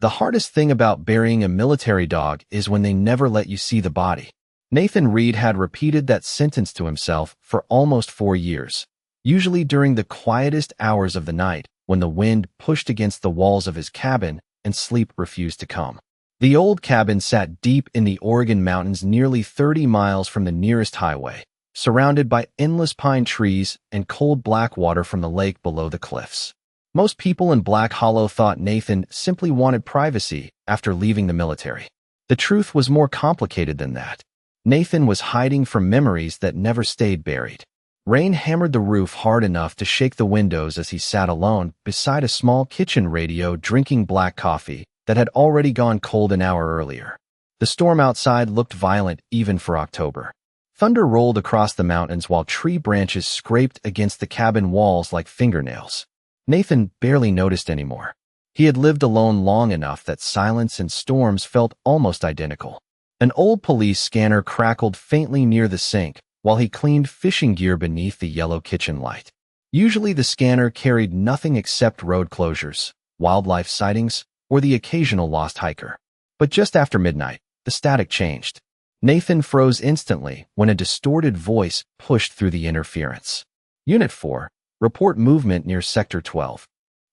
The hardest thing about burying a military dog is when they never let you see the body. Nathan Reed had repeated that sentence to himself for almost 4 years, usually during the quietest hours of the night when the wind pushed against the walls of his cabin and sleep refused to come. The old cabin sat deep in the Oregon mountains, nearly 30 miles from the nearest highway, surrounded by endless pine trees and cold black water from the lake below the cliffs. Most people in Black Hollow thought Nathan simply wanted privacy after leaving the military. The truth was more complicated than that. Nathan was hiding from memories that never stayed buried. Rain hammered the roof hard enough to shake the windows as he sat alone beside a small kitchen radio drinking black coffee that had already gone cold an hour earlier. The storm outside looked violent even for October. Thunder rolled across the mountains while tree branches scraped against the cabin walls like fingernails. Nathan barely noticed anymore. He had lived alone long enough that silence and storms felt almost identical. An old police scanner crackled faintly near the sink while he cleaned fishing gear beneath the yellow kitchen light. Usually the scanner carried nothing except road closures, wildlife sightings, or the occasional lost hiker. But just after midnight, the static changed. Nathan froze instantly when a distorted voice pushed through the interference. Unit 4, report movement near Sector 12.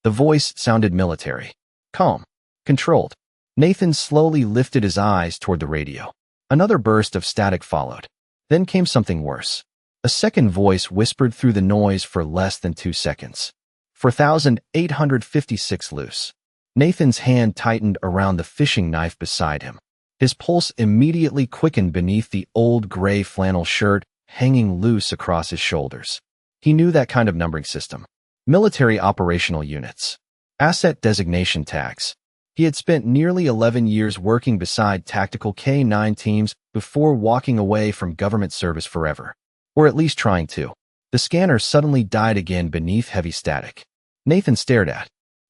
The voice sounded military. Calm. Controlled. Nathan slowly lifted his eyes toward the radio. Another burst of static followed. Then came something worse. A second voice whispered through the noise for less than 2 seconds. 4,856 loose. Nathan's hand tightened around the fishing knife beside him. His pulse immediately quickened beneath the old gray flannel shirt hanging loose across his shoulders. He knew that kind of numbering system. Military operational units. Asset designation tags. He had spent nearly 11 years working beside tactical K-9 teams before walking away from government service forever. Or at least trying to. The scanner suddenly died again beneath heavy static. Nathan stared at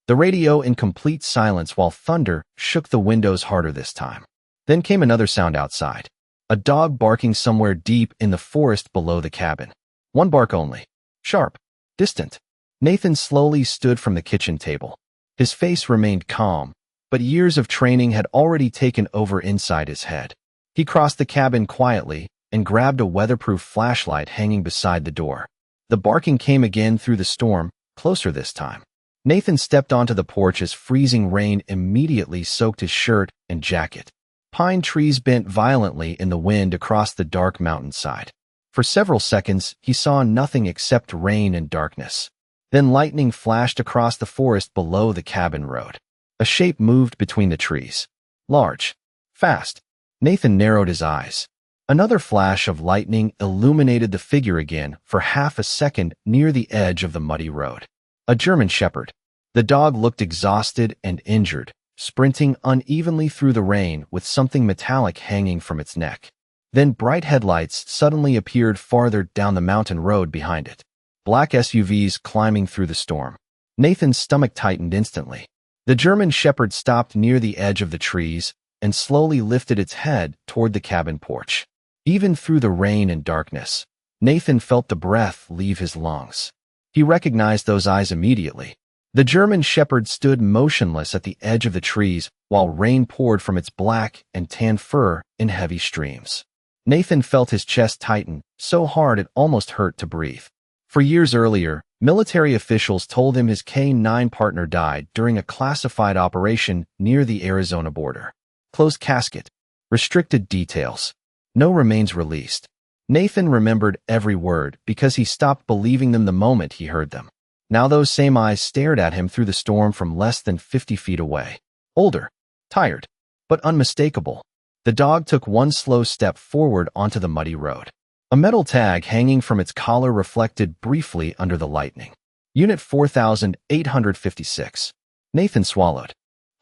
the radio in complete silence while thunder shook the windows harder this time. Then came another sound outside. A dog barking somewhere deep in the forest below the cabin. One bark only. Sharp. Distant. Nathan slowly stood from the kitchen table. His face remained calm, but years of training had already taken over inside his head. He crossed the cabin quietly and grabbed a weatherproof flashlight hanging beside the door. The barking came again through the storm, closer this time. Nathan stepped onto the porch as freezing rain immediately soaked his shirt and jacket. Pine trees bent violently in the wind across the dark mountainside. For several seconds, he saw nothing except rain and darkness. Then lightning flashed across the forest below the cabin road. A shape moved between the trees. Large. Fast. Nathan narrowed his eyes. Another flash of lightning illuminated the figure again for half a second near the edge of the muddy road. A German shepherd. The dog looked exhausted and injured, sprinting unevenly through the rain with something metallic hanging from its neck. Then bright headlights suddenly appeared farther down the mountain road behind it. Black SUVs climbing through the storm. Nathan's stomach tightened instantly. The German shepherd stopped near the edge of the trees and slowly lifted its head toward the cabin porch. Even through the rain and darkness, Nathan felt the breath leave his lungs. He recognized those eyes immediately. The German shepherd stood motionless at the edge of the trees while rain poured from its black and tan fur in heavy streams. Nathan felt his chest tighten so hard it almost hurt to breathe. For years earlier, military officials told him his K-9 partner died during a classified operation near the Arizona border. Closed casket. Restricted details. No remains released. Nathan remembered every word because he stopped believing them the moment he heard them. Now those same eyes stared at him through the storm from less than 50 feet away. Older. Tired. But unmistakable. The dog took one slow step forward onto the muddy road. A metal tag hanging from its collar reflected briefly under the lightning. Unit 4,856. Nathan swallowed.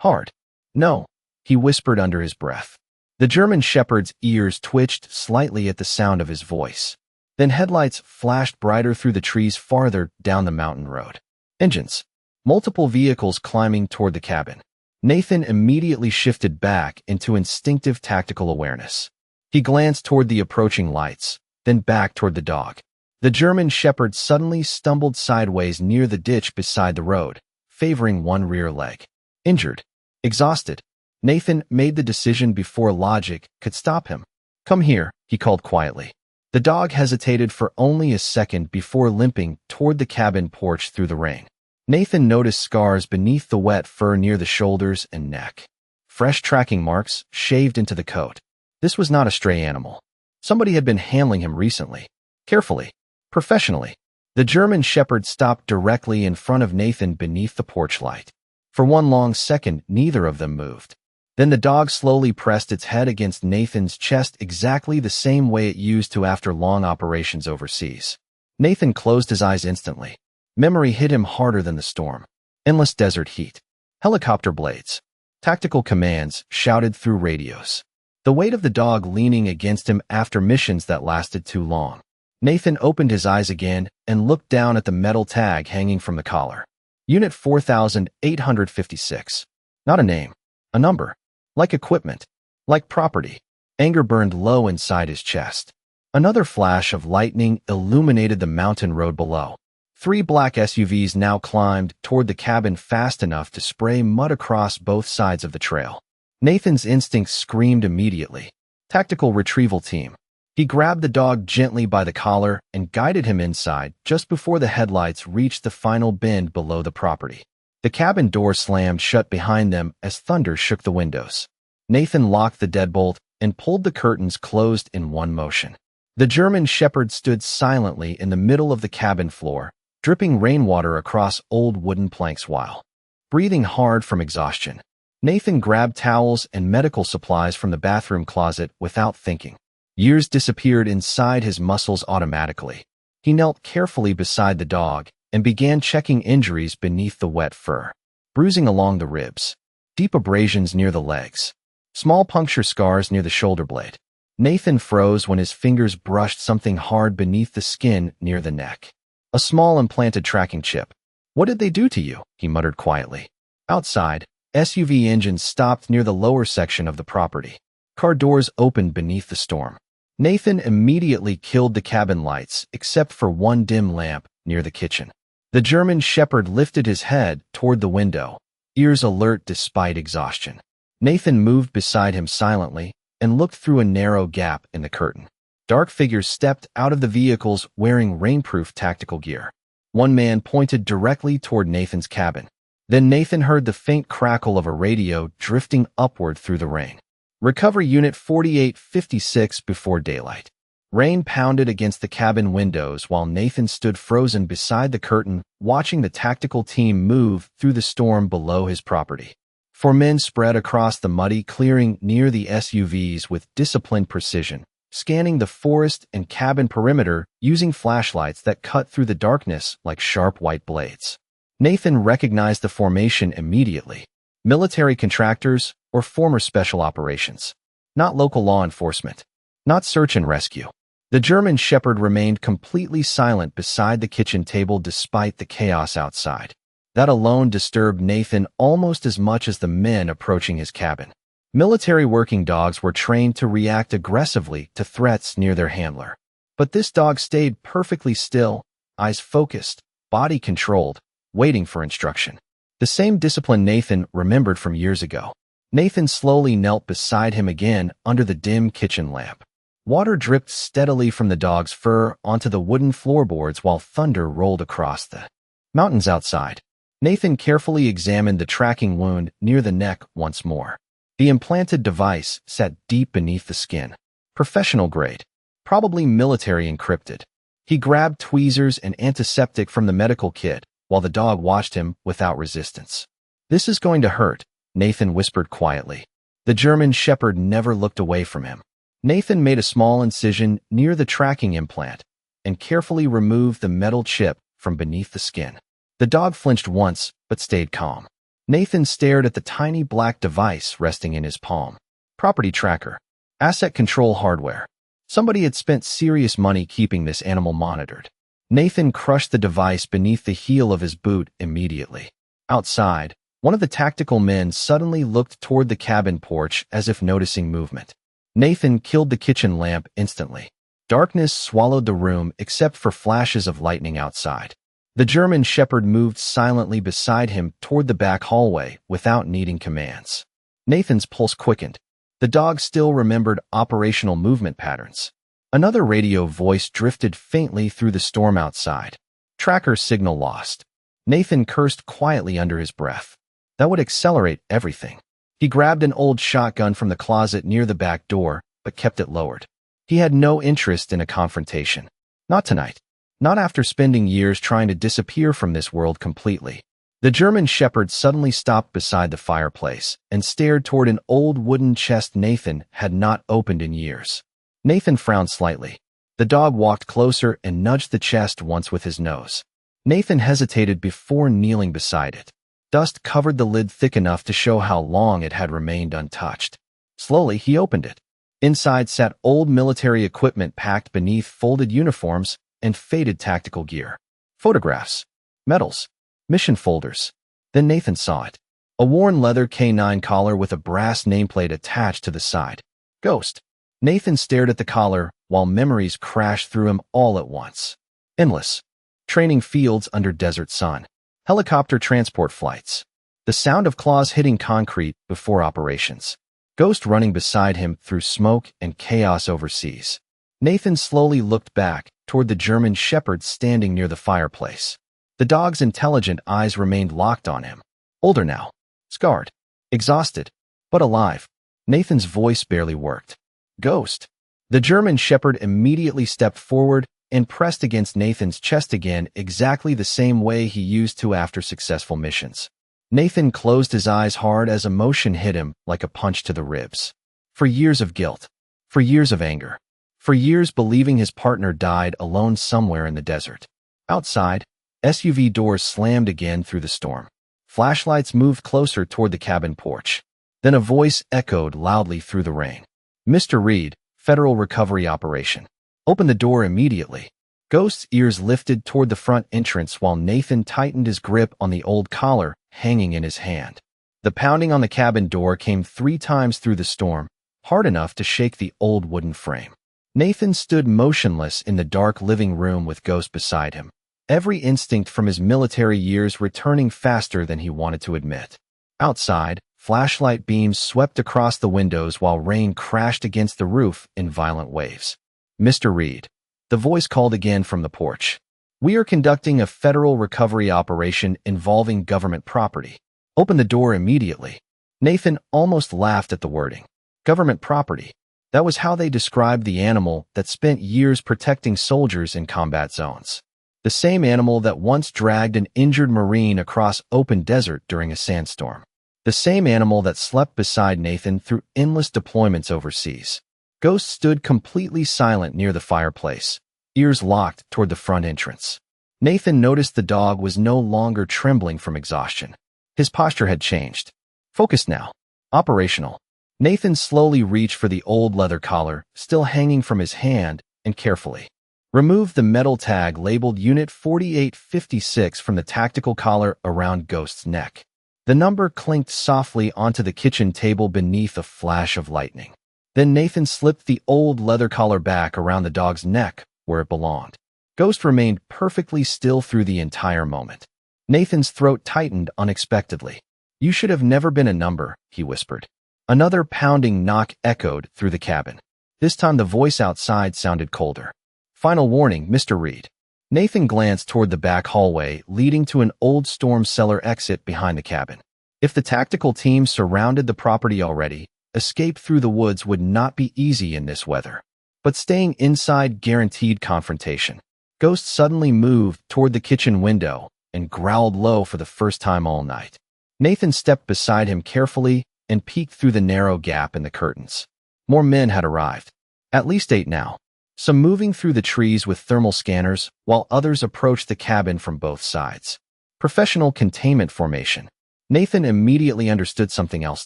Hard. No, he whispered under his breath. The German shepherd's ears twitched slightly at the sound of his voice. Then headlights flashed brighter through the trees farther down the mountain road. Engines. Multiple vehicles climbing toward the cabin. Nathan immediately shifted back into instinctive tactical awareness. He glanced toward the approaching lights, then back toward the dog. The German shepherd suddenly stumbled sideways near the ditch beside the road, favoring one rear leg. Injured. Exhausted, Nathan made the decision before logic could stop him. "Come here," he called quietly. The dog hesitated for only a second before limping toward the cabin porch through the rain. Nathan noticed scars beneath the wet fur near the shoulders and neck. Fresh tracking marks shaved into the coat. This was not a stray animal. Somebody had been handling him recently. Carefully. Professionally. The German Shepherd stopped directly in front of Nathan beneath the porch light. For one long second, neither of them moved. Then the dog slowly pressed its head against Nathan's chest exactly the same way it used to after long operations overseas. Nathan closed his eyes instantly. Memory hit him harder than the storm. Endless desert heat. Helicopter blades. Tactical commands shouted through radios. The weight of the dog leaning against him after missions that lasted too long. Nathan opened his eyes again and looked down at the metal tag hanging from the collar. Unit 4856. Not a name. A number. Like equipment. Like property. Anger burned low inside his chest. Another flash of lightning illuminated the mountain road below. 3 black SUVs now climbed toward the cabin fast enough to spray mud across both sides of the trail. Nathan's instincts screamed immediately. Tactical retrieval team. He grabbed the dog gently by the collar and guided him inside just before the headlights reached the final bend below the property. The cabin door slammed shut behind them as thunder shook the windows. Nathan locked the deadbolt and pulled the curtains closed in one motion. The German Shepherd stood silently in the middle of the cabin floor, dripping rainwater across old wooden planks while breathing hard from exhaustion. Nathan grabbed towels and medical supplies from the bathroom closet without thinking. Years disappeared inside his muscles automatically. He knelt carefully beside the dog and began checking injuries beneath the wet fur. Bruising along the ribs. Deep abrasions near the legs. Small puncture scars near the shoulder blade. Nathan froze when his fingers brushed something hard beneath the skin near the neck. A small implanted tracking chip. "What did they do to you?" he muttered quietly. Outside, SUV engines stopped near the lower section of the property. Car doors opened beneath the storm. Nathan immediately killed the cabin lights except for one dim lamp near the kitchen. The German Shepherd lifted his head toward the window, ears alert despite exhaustion. Nathan moved beside him silently and looked through a narrow gap in the curtain. Dark figures stepped out of the vehicles wearing rainproof tactical gear. One man pointed directly toward Nathan's cabin. Then Nathan heard the faint crackle of a radio drifting upward through the rain. "Recover Unit 4856 before daylight." Rain pounded against the cabin windows while Nathan stood frozen beside the curtain, watching the tactical team move through the storm below his property. 4 men spread across the muddy clearing near the SUVs with disciplined precision, scanning the forest and cabin perimeter using flashlights that cut through the darkness like sharp white blades. Nathan recognized the formation immediately. Military contractors or former special operations. Not local law enforcement. Not search and rescue. The German Shepherd remained completely silent beside the kitchen table despite the chaos outside. That alone disturbed Nathan almost as much as the men approaching his cabin. Military working dogs were trained to react aggressively to threats near their handler. But this dog stayed perfectly still, eyes focused, body controlled, waiting for instruction. The same discipline Nathan remembered from years ago. Nathan slowly knelt beside him again under the dim kitchen lamp. Water dripped steadily from the dog's fur onto the wooden floorboards while thunder rolled across the mountains outside. Nathan carefully examined the tracking wound near the neck once more. The implanted device sat deep beneath the skin. Professional grade. Probably military encrypted. He grabbed tweezers and antiseptic from the medical kit while the dog watched him without resistance. "This is going to hurt," Nathan whispered quietly. The German Shepherd never looked away from him. Nathan made a small incision near the tracking implant and carefully removed the metal chip from beneath the skin. The dog flinched once, but stayed calm. Nathan stared at the tiny black device resting in his palm. Property tracker. Asset control hardware. Somebody had spent serious money keeping this animal monitored. Nathan crushed the device beneath the heel of his boot immediately. Outside, one of the tactical men suddenly looked toward the cabin porch as if noticing movement. Nathan killed the kitchen lamp instantly. Darkness swallowed the room except for flashes of lightning outside. The German Shepherd moved silently beside him toward the back hallway without needing commands. Nathan's pulse quickened. The dog still remembered operational movement patterns. Another radio voice drifted faintly through the storm outside. Tracker signal lost. Nathan cursed quietly under his breath. That would accelerate everything. He grabbed an old shotgun from the closet near the back door, but kept it lowered. He had no interest in a confrontation. Not tonight. Not after spending years trying to disappear from this world completely. The German Shepherd suddenly stopped beside the fireplace and stared toward an old wooden chest Nathan had not opened in years. Nathan frowned slightly. The dog walked closer and nudged the chest once with his nose. Nathan hesitated before kneeling beside it. Dust covered the lid thick enough to show how long it had remained untouched. Slowly, he opened it. Inside sat old military equipment packed beneath folded uniforms and faded tactical gear. Photographs, medals, mission folders. Then Nathan saw it. A worn leather K9 collar with a brass nameplate attached to the side. Ghost. Nathan stared at the collar while memories crashed through him all at once. Endless. Training fields under desert sun. Helicopter transport flights. The sound of claws hitting concrete before operations. Ghost running beside him through smoke and chaos overseas. Nathan slowly looked back toward the German Shepherd standing near the fireplace. The dog's intelligent eyes remained locked on him. Older now. Scarred. Exhausted. But alive. Nathan's voice barely worked. Ghost. The German Shepherd immediately stepped forward and pressed against Nathan's chest again exactly the same way he used to after successful missions. Nathan closed his eyes hard as emotion hit him like a punch to the ribs. For years of guilt. For years of anger. For years believing his partner died alone somewhere in the desert. Outside, SUV doors slammed again through the storm. Flashlights moved closer toward the cabin porch. Then a voice echoed loudly through the rain. Mr. Reed, Federal Recovery Operation. Open the door immediately. Ghost's ears lifted toward the front entrance while Nathan tightened his grip on the old collar hanging in his hand. The pounding on the cabin door came 3 times through the storm, hard enough to shake the old wooden frame. Nathan stood motionless in the dark living room with Ghost beside him, every instinct from his military years returning faster than he wanted to admit. Outside, flashlight beams swept across the windows while rain crashed against the roof in violent waves. Mr. Reed. The voice called again from the porch. We are conducting a federal recovery operation involving government property. Open the door immediately. Nathan almost laughed at the wording. Government property. That was how they described the animal that spent years protecting soldiers in combat zones. The same animal that once dragged an injured Marine across open desert during a sandstorm. The same animal that slept beside Nathan through endless deployments overseas. Ghost stood completely silent near the fireplace, ears locked toward the front entrance. Nathan noticed the dog was no longer trembling from exhaustion. His posture had changed. Focused now. Operational. Nathan slowly reached for the old leather collar, still hanging from his hand, and carefully removed the metal tag labeled Unit 4856 from the tactical collar around Ghost's neck. The number clinked softly onto the kitchen table beneath a flash of lightning. Then Nathan slipped the old leather collar back around the dog's neck, where it belonged. Ghost remained perfectly still through the entire moment. Nathan's throat tightened unexpectedly. You should have never been a number, he whispered. Another pounding knock echoed through the cabin. This time the voice outside sounded colder. Final warning, Mr. Reed. Nathan glanced toward the back hallway leading to an old storm cellar exit behind the cabin. If the tactical team surrounded the property already, escape through the woods would not be easy in this weather. But staying inside guaranteed confrontation. Ghost suddenly moved toward the kitchen window and growled low for the first time all night. Nathan stepped beside him carefully and peeked through the narrow gap in the curtains. More men had arrived. At least 8 now. Some moving through the trees with thermal scanners, while others approached the cabin from both sides. Professional containment formation. Nathan immediately understood something else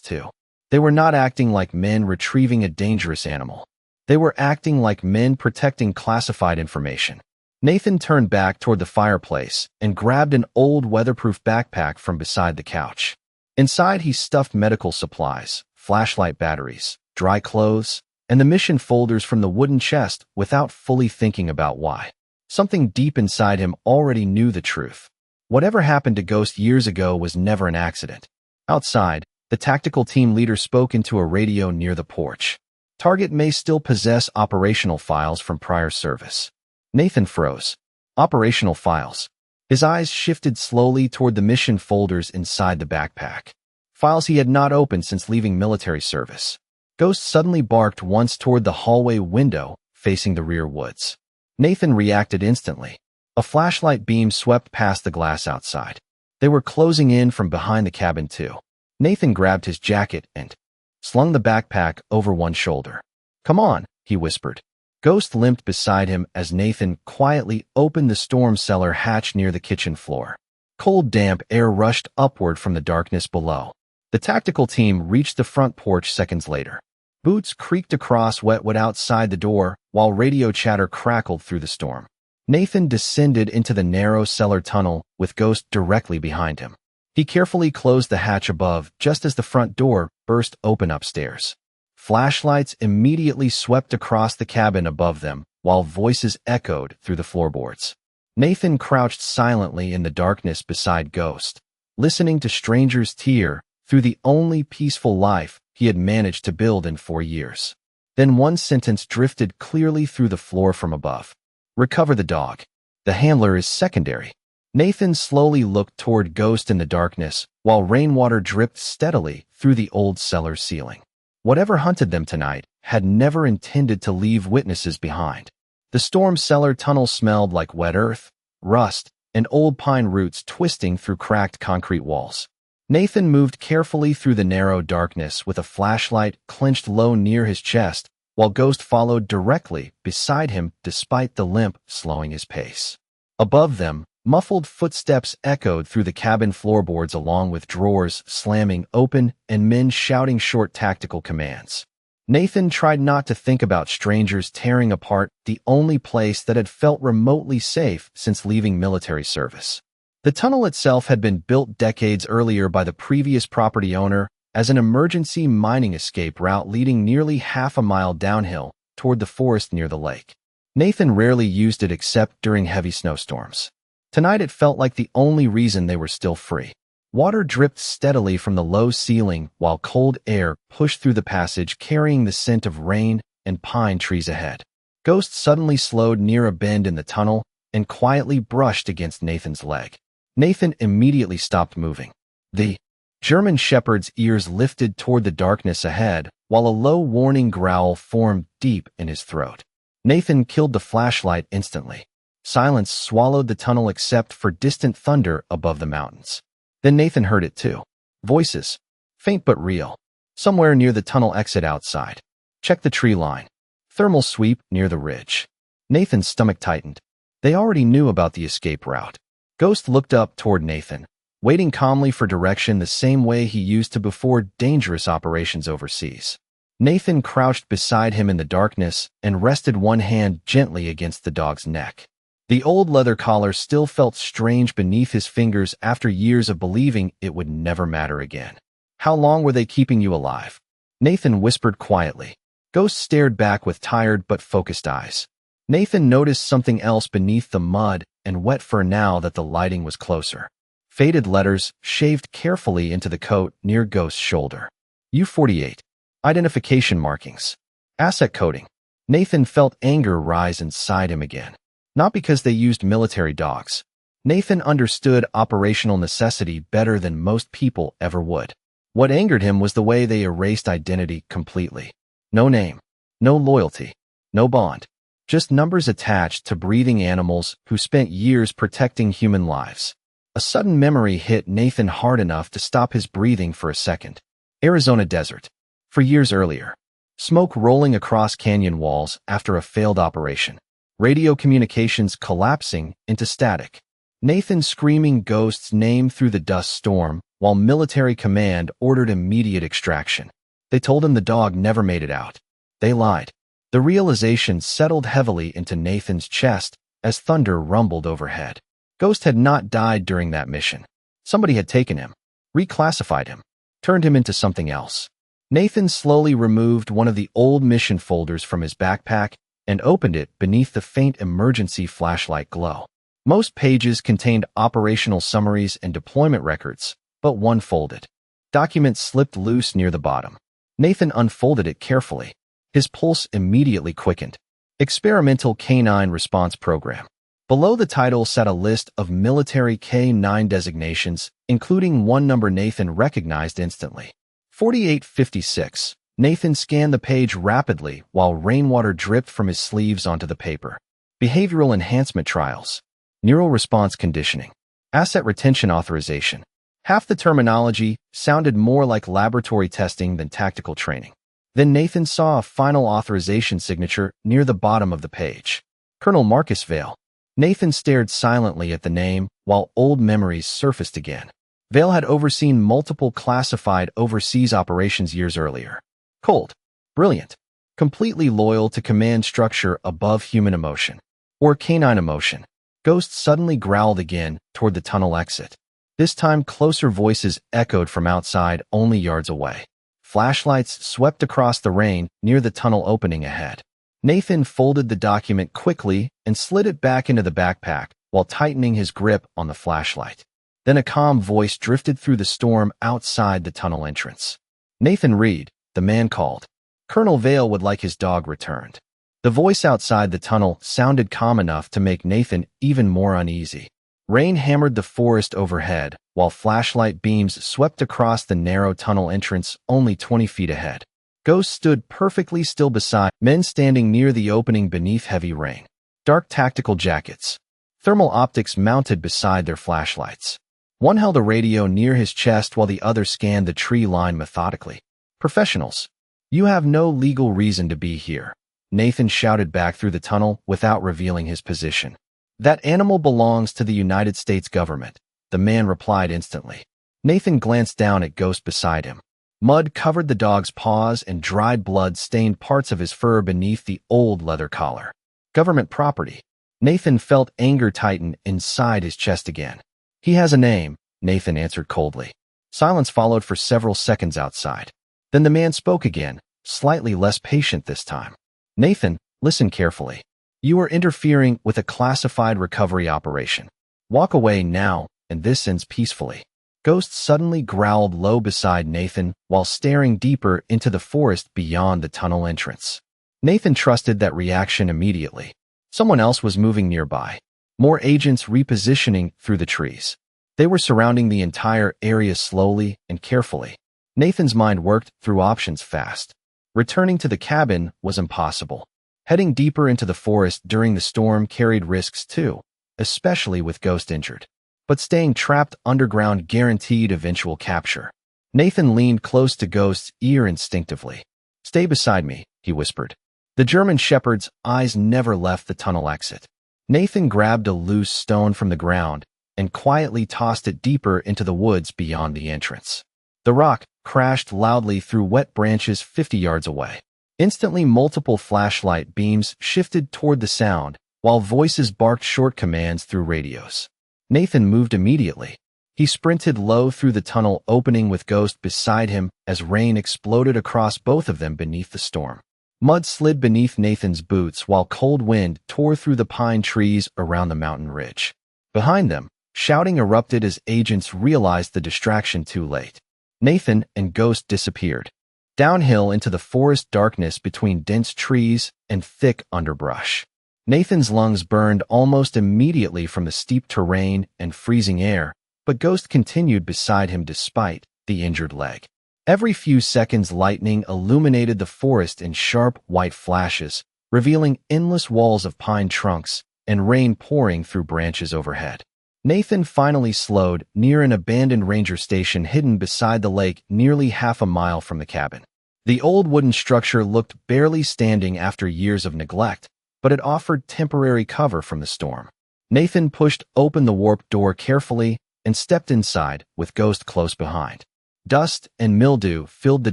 too. They were not acting like men retrieving a dangerous animal. They were acting like men protecting classified information. Nathan turned back toward the fireplace and grabbed an old weatherproof backpack from beside the couch. Inside he stuffed medical supplies, flashlight batteries, dry clothes, and the mission folders from the wooden chest without fully thinking about why. Something deep inside him already knew the truth. Whatever happened to Ghost years ago was never an accident. Outside, the tactical team leader spoke into a radio near the porch. Target may still possess operational files from prior service. Nathan froze. Operational files. His eyes shifted slowly toward the mission folders inside the backpack. Files he had not opened since leaving military service. Ghost suddenly barked once toward the hallway window facing the rear woods. Nathan reacted instantly. A flashlight beam swept past the glass outside. They were closing in from behind the cabin too. Nathan grabbed his jacket and slung the backpack over one shoulder. "Come on," he whispered. Ghost limped beside him as Nathan quietly opened the storm cellar hatch near the kitchen floor. Cold, damp air rushed upward from the darkness below. The tactical team reached the front porch seconds later. Boots creaked across wet wood outside the door, while radio chatter crackled through the storm. Nathan descended into the narrow cellar tunnel, with Ghost directly behind him. He carefully closed the hatch above just as the front door burst open upstairs. Flashlights immediately swept across the cabin above them, while voices echoed through the floorboards. Nathan crouched silently in the darkness beside Ghost, listening to strangers tear through the only peaceful life he had managed to build in 4 years. Then one sentence drifted clearly through the floor from above. "Recover the dog. The handler is secondary." Nathan slowly looked toward Ghost in the darkness, while rainwater dripped steadily through the old cellar ceiling. Whatever hunted them tonight had never intended to leave witnesses behind. The storm cellar tunnel smelled like wet earth, rust, and old pine roots twisting through cracked concrete walls. Nathan moved carefully through the narrow darkness with a flashlight clenched low near his chest, while Ghost followed directly beside him despite the limp slowing his pace. Above them, muffled footsteps echoed through the cabin floorboards along with drawers slamming open and men shouting short tactical commands. Nathan tried not to think about strangers tearing apart the only place that had felt remotely safe since leaving military service. The tunnel itself had been built decades earlier by the previous property owner as an emergency mining escape route leading nearly half a mile downhill toward the forest near the lake. Nathan rarely used it except during heavy snowstorms. Tonight it felt like the only reason they were still free. Water dripped steadily from the low ceiling while cold air pushed through the passage carrying the scent of rain and pine trees ahead. Ghost suddenly slowed near a bend in the tunnel and quietly brushed against Nathan's leg. Nathan immediately stopped moving. The German shepherd's ears lifted toward the darkness ahead, while a low warning growl formed deep in his throat. Nathan killed the flashlight instantly. Silence swallowed the tunnel except for distant thunder above the mountains. Then Nathan heard it too. Voices. Faint but real. Somewhere near the tunnel exit outside. Check the tree line. Thermal sweep near the ridge. Nathan's stomach tightened. They already knew about the escape route. Ghost looked up toward Nathan, waiting calmly for direction the same way he used to before dangerous operations overseas. Nathan crouched beside him in the darkness and rested one hand gently against the dog's neck. The old leather collar still felt strange beneath his fingers after years of believing it would never matter again. "How long were they keeping you alive?" Nathan whispered quietly. Ghost stared back with tired but focused eyes. Nathan noticed something else beneath the mud and wet fur now that the lighting was closer. Faded letters shaved carefully into the coat near Ghost's shoulder. U-48. Identification markings. Asset coding. Nathan felt anger rise inside him again. Not because they used military dogs. Nathan understood operational necessity better than most people ever would. What angered him was the way they erased identity completely. No name. No loyalty. No bond. Just numbers attached to breathing animals who spent years protecting human lives. A sudden memory hit Nathan hard enough to stop his breathing for a second. Arizona desert. For years earlier. Smoke rolling across canyon walls after a failed operation. Radio communications collapsing into static. Nathan screaming Ghost's name through the dust storm while military command ordered immediate extraction. They told him the dog never made it out. They lied. The realization settled heavily into Nathan's chest as thunder rumbled overhead. Ghost had not died during that mission. Somebody had taken him, reclassified him, turned him into something else. Nathan slowly removed one of the old mission folders from his backpack and opened it beneath the faint emergency flashlight glow. Most pages contained operational summaries and deployment records, but one folded document slipped loose near the bottom. Nathan unfolded it carefully. His pulse immediately quickened. Experimental K-9 Response Program. Below the title sat a list of military K-9 designations, including one number Nathan recognized instantly. 4856. Nathan scanned the page rapidly while rainwater dripped from his sleeves onto the paper. Behavioral enhancement trials. Neural response conditioning. Asset retention authorization. Half the terminology sounded more like laboratory testing than tactical training. Then Nathan saw a final authorization signature near the bottom of the page. Colonel Marcus Vale. Nathan stared silently at the name while old memories surfaced again. Vale had overseen multiple classified overseas operations years earlier. Cold, brilliant, completely loyal to command structure above human emotion. Or canine emotion. Ghost suddenly growled again toward the tunnel exit. This time closer voices echoed from outside only yards away. Flashlights swept across the rain near the tunnel opening ahead. Nathan folded the document quickly and slid it back into the backpack while tightening his grip on the flashlight. Then a calm voice drifted through the storm outside the tunnel entrance. Nathan Reed, the man called. Colonel Vale would like his dog returned. The voice outside the tunnel sounded calm enough to make Nathan even more uneasy. Rain hammered the forest overhead, while flashlight beams swept across the narrow tunnel entrance only 20 feet ahead. Ghost stood perfectly still beside men standing near the opening beneath heavy rain. Dark tactical jackets. Thermal optics mounted beside their flashlights. One held a radio near his chest while the other scanned the tree line methodically. Professionals. You have no legal reason to be here. Nathan shouted back through the tunnel without revealing his position. That animal belongs to the United States government, the man replied instantly. Nathan glanced down at Ghost beside him. Mud covered the dog's paws and dried blood stained parts of his fur beneath the old leather collar. Government property. Nathan felt anger tighten inside his chest again. He has a name, Nathan answered coldly. Silence followed for several seconds outside. Then the man spoke again, slightly less patient this time. Nathan, listen carefully. You are interfering with a classified recovery operation. Walk away now, and this ends peacefully. Ghost suddenly growled low beside Nathan while staring deeper into the forest beyond the tunnel entrance. Nathan trusted that reaction immediately. Someone else was moving nearby. More agents repositioning through the trees. They were surrounding the entire area slowly and carefully. Nathan's mind worked through options fast. Returning to the cabin was impossible. Heading deeper into the forest during the storm carried risks too, especially with Ghost injured. But staying trapped underground guaranteed eventual capture. Nathan leaned close to Ghost's ear instinctively. Stay beside me, he whispered. The German shepherd's eyes never left the tunnel exit. Nathan grabbed a loose stone from the ground and quietly tossed it deeper into the woods beyond the entrance. The rock crashed loudly through wet branches 50 yards away. Instantly, multiple flashlight beams shifted toward the sound, while voices barked short commands through radios. Nathan moved immediately. He sprinted low through the tunnel opening with Ghost beside him as rain exploded across both of them beneath the storm. Mud slid beneath Nathan's boots while cold wind tore through the pine trees around the mountain ridge. Behind them, shouting erupted as agents realized the distraction too late. Nathan and Ghost disappeared. Downhill into the forest darkness between dense trees and thick underbrush. Nathan's lungs burned almost immediately from the steep terrain and freezing air, but Ghost continued beside him despite the injured leg. Every few seconds lightning illuminated the forest in sharp white flashes, revealing endless walls of pine trunks and rain pouring through branches overhead. Nathan finally slowed near an abandoned ranger station hidden beside the lake nearly half a mile from the cabin. The old wooden structure looked barely standing after years of neglect, but it offered temporary cover from the storm. Nathan pushed open the warped door carefully and stepped inside with Ghost close behind. Dust and mildew filled the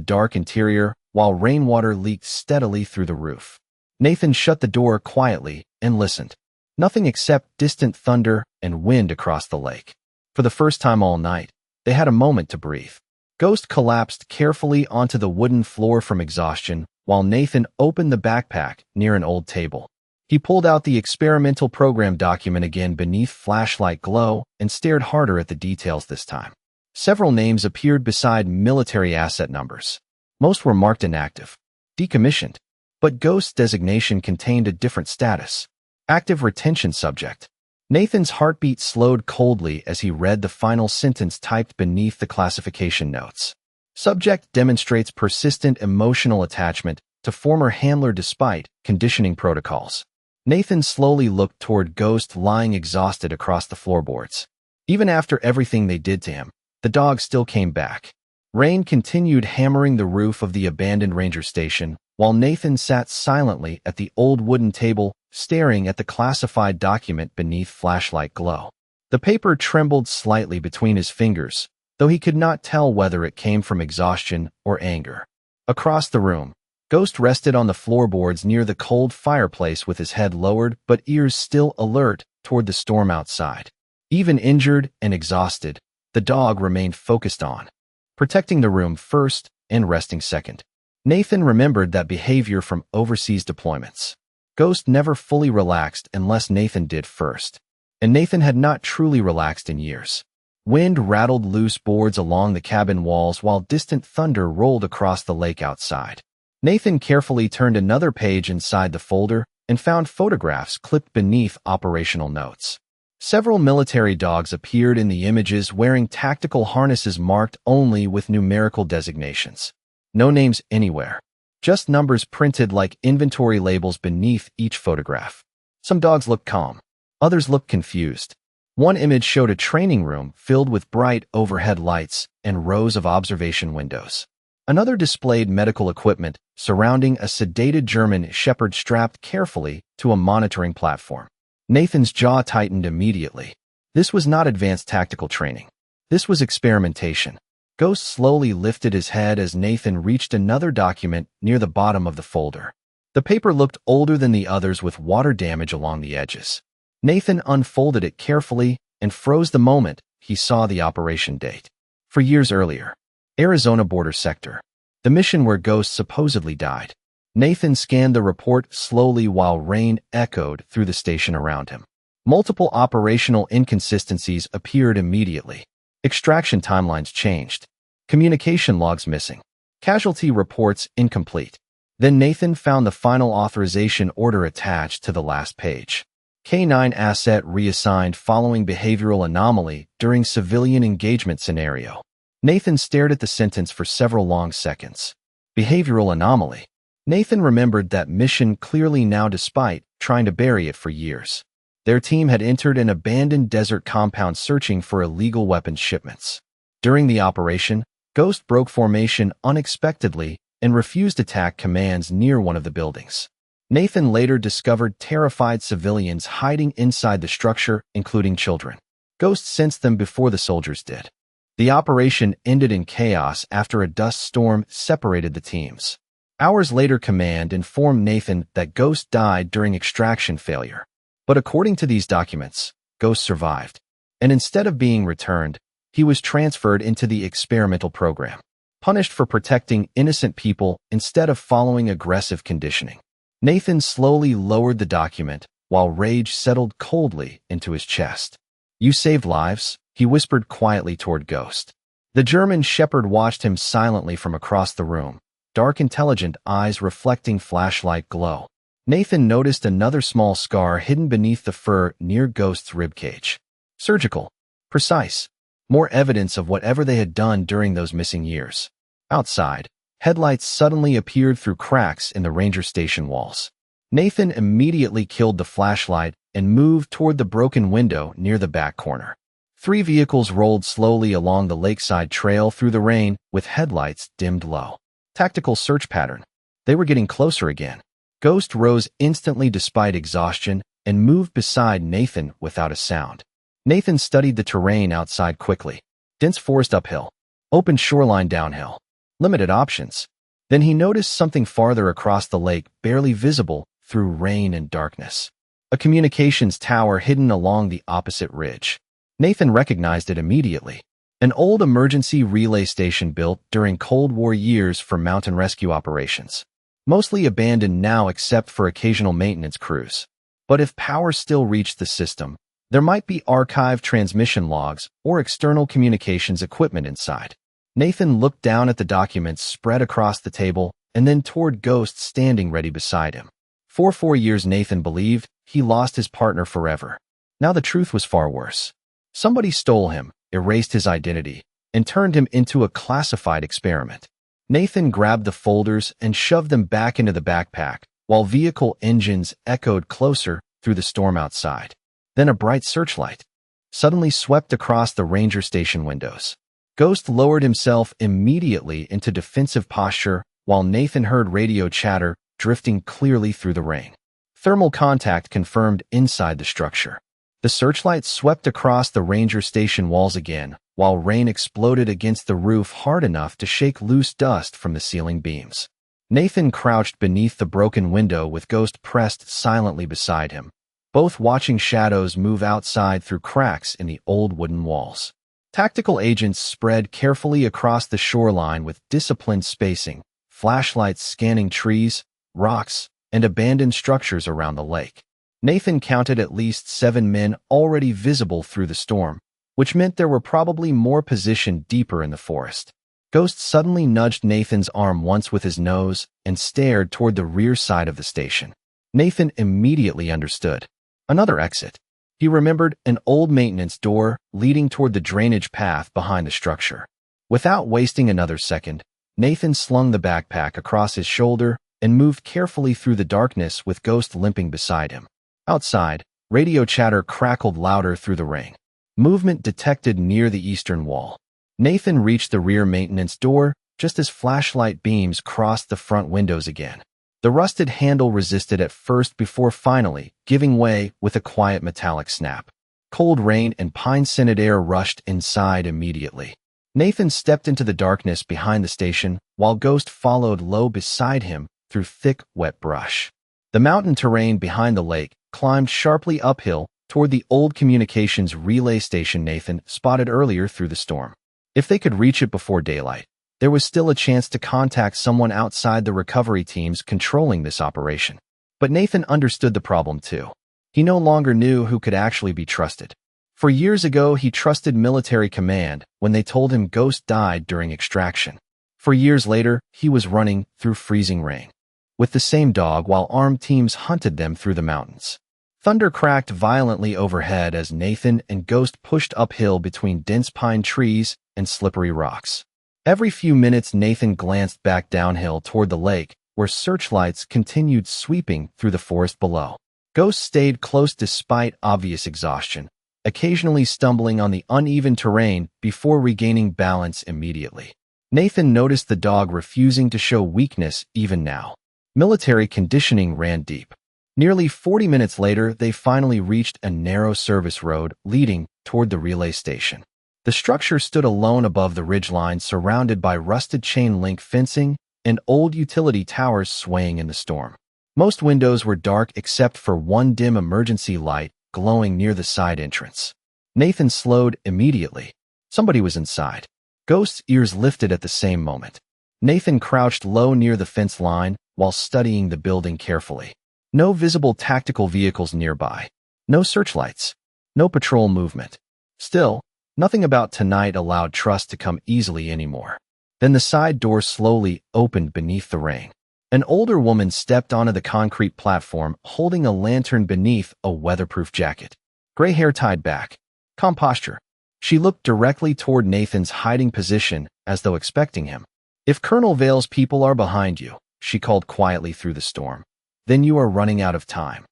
dark interior while rainwater leaked steadily through the roof. Nathan shut the door quietly and listened. Nothing except distant thunder and wind across the lake. For the first time all night, they had a moment to breathe. Ghost collapsed carefully onto the wooden floor from exhaustion, while Nathan opened the backpack near an old table. He pulled out the experimental program document again beneath flashlight glow and stared harder at the details this time. Several names appeared beside military asset numbers. Most were marked inactive, decommissioned, but Ghost's designation contained a different status. Active retention subject. Nathan's heartbeat slowed coldly as he read the final sentence typed beneath the classification notes. Subject demonstrates persistent emotional attachment to former handler despite conditioning protocols. Nathan slowly looked toward Ghost lying exhausted across the floorboards. Even after everything they did to him, the dog still came back. Rain continued hammering the roof of the abandoned ranger station, while Nathan sat silently at the old wooden table, staring at the classified document beneath flashlight glow. The paper trembled slightly between his fingers, though he could not tell whether it came from exhaustion or anger. Across the room, Ghost rested on the floorboards near the cold fireplace with his head lowered but ears still alert toward the storm outside. Even injured and exhausted, the dog remained focused on protecting the room first and resting second. Nathan remembered that behavior from overseas deployments. Ghost never fully relaxed unless Nathan did first, and Nathan had not truly relaxed in years. Wind rattled loose boards along the cabin walls while distant thunder rolled across the lake outside. Nathan carefully turned another page inside the folder and found photographs clipped beneath operational notes. Several military dogs appeared in the images wearing tactical harnesses marked only with numerical designations. No names anywhere. Just numbers printed like inventory labels beneath each photograph. Some dogs looked calm. Others looked confused. One image showed a training room filled with bright overhead lights and rows of observation windows. Another displayed medical equipment surrounding a sedated German shepherd strapped carefully to a monitoring platform. Nathan's jaw tightened immediately. This was not advanced tactical training. This was experimentation. Ghost slowly lifted his head as Nathan reached another document near the bottom of the folder. The paper looked older than the others with water damage along the edges. Nathan unfolded it carefully and froze the moment he saw the operation date. For years earlier, Arizona border sector, the mission where Ghost supposedly died. Nathan scanned the report slowly while rain echoed through the station around him. Multiple operational inconsistencies appeared immediately. Extraction timelines changed. Communication logs missing. Casualty reports incomplete. Then Nathan found the final authorization order attached to the last page. K9 asset reassigned following behavioral anomaly during civilian engagement scenario. Nathan stared at the sentence for several long seconds. Behavioral anomaly. Nathan remembered that mission clearly now despite trying to bury it for years. Their team had entered an abandoned desert compound searching for illegal weapons shipments. During the operation, Ghost broke formation unexpectedly and refused attack commands near one of the buildings. Nathan later discovered terrified civilians hiding inside the structure, including children. Ghost sensed them before the soldiers did. The operation ended in chaos after a dust storm separated the teams. Hours later, Command informed Nathan that Ghost died during extraction failure. But according to these documents, Ghost survived. And instead of being returned, he was transferred into the experimental program, punished for protecting innocent people instead of following aggressive conditioning. Nathan slowly lowered the document while rage settled coldly into his chest. "You saved lives," he whispered quietly toward Ghost. The German shepherd watched him silently from across the room, dark intelligent eyes reflecting flashlight glow. Nathan noticed another small scar hidden beneath the fur near Ghost's ribcage. Surgical. Precise. More evidence of whatever they had done during those missing years. Outside, headlights suddenly appeared through cracks in the ranger station walls. Nathan immediately killed the flashlight and moved toward the broken window near the back corner. 3 vehicles rolled slowly along the lakeside trail through the rain with headlights dimmed low. Tactical search pattern. They were getting closer again. Ghost rose instantly despite exhaustion and moved beside Nathan without a sound. Nathan studied the terrain outside quickly. Dense forest uphill. Open shoreline downhill. Limited options. Then he noticed something farther across the lake, barely visible through rain and darkness. A communications tower hidden along the opposite ridge. Nathan recognized it immediately. An old emergency relay station built during Cold War years for mountain rescue operations. Mostly abandoned now except for occasional maintenance crews. But if power still reached the system, there might be archived transmission logs or external communications equipment inside. Nathan looked down at the documents spread across the table and then toward Ghost standing ready beside him. For 4 years Nathan believed he lost his partner forever. Now the truth was far worse. Somebody stole him, erased his identity, and turned him into a classified experiment. Nathan grabbed the folders and shoved them back into the backpack, while vehicle engines echoed closer through the storm outside. Then a bright searchlight suddenly swept across the ranger station windows. Ghost lowered himself immediately into defensive posture while Nathan heard radio chatter drifting clearly through the rain. Thermal contact confirmed inside the structure. The searchlight swept across the ranger station walls again, while rain exploded against the roof hard enough to shake loose dust from the ceiling beams. Nathan crouched beneath the broken window with Ghost pressed silently beside him, both watching shadows move outside through cracks in the old wooden walls. Tactical agents spread carefully across the shoreline with disciplined spacing, flashlights scanning trees, rocks, and abandoned structures around the lake. Nathan counted at least 7 men already visible through the storm, which meant there were probably more positioned deeper in the forest. Ghost suddenly nudged Nathan's arm once with his nose and stared toward the rear side of the station. Nathan immediately understood. Another exit. He remembered an old maintenance door leading toward the drainage path behind the structure. Without wasting another second, Nathan slung the backpack across his shoulder and moved carefully through the darkness with Ghost limping beside him. Outside, radio chatter crackled louder through the rain. Movement detected near the eastern wall. Nathan reached the rear maintenance door just as flashlight beams crossed the front windows again. The rusted handle resisted at first before finally giving way with a quiet metallic snap. Cold rain and pine-scented air rushed inside immediately. Nathan stepped into the darkness behind the station while Ghost followed low beside him through thick, wet brush. The mountain terrain behind the lake climbed sharply uphill toward the old communications relay station Nathan spotted earlier through the storm. If they could reach it before daylight, there was still a chance to contact someone outside the recovery teams controlling this operation. But Nathan understood the problem too. He no longer knew who could actually be trusted. For years ago, he trusted military command when they told him Ghost died during extraction. For years later, he was running through freezing rain with the same dog while armed teams hunted them through the mountains. Thunder cracked violently overhead as Nathan and Ghost pushed uphill between dense pine trees and slippery rocks. Every few minutes, Nathan glanced back downhill toward the lake, where searchlights continued sweeping through the forest below. Ghost stayed close despite obvious exhaustion, occasionally stumbling on the uneven terrain before regaining balance immediately. Nathan noticed the dog refusing to show weakness even now. Military conditioning ran deep. Nearly 40 minutes later, they finally reached a narrow service road leading toward the relay station. The structure stood alone above the ridgeline, surrounded by rusted chain-link fencing and old utility towers swaying in the storm. Most windows were dark except for one dim emergency light glowing near the side entrance. Nathan slowed immediately. Somebody was inside. Ghost's ears lifted at the same moment. Nathan crouched low near the fence line while studying the building carefully. No visible tactical vehicles nearby. No searchlights. No patrol movement. Still, nothing about tonight allowed trust to come easily anymore. Then the side door slowly opened beneath the rain. An older woman stepped onto the concrete platform, holding a lantern beneath a weatherproof jacket. Gray hair tied back. Calm posture. She looked directly toward Nathan's hiding position as though expecting him. "If Colonel Vale's people are behind you," she called quietly through the storm, "then you are running out of time."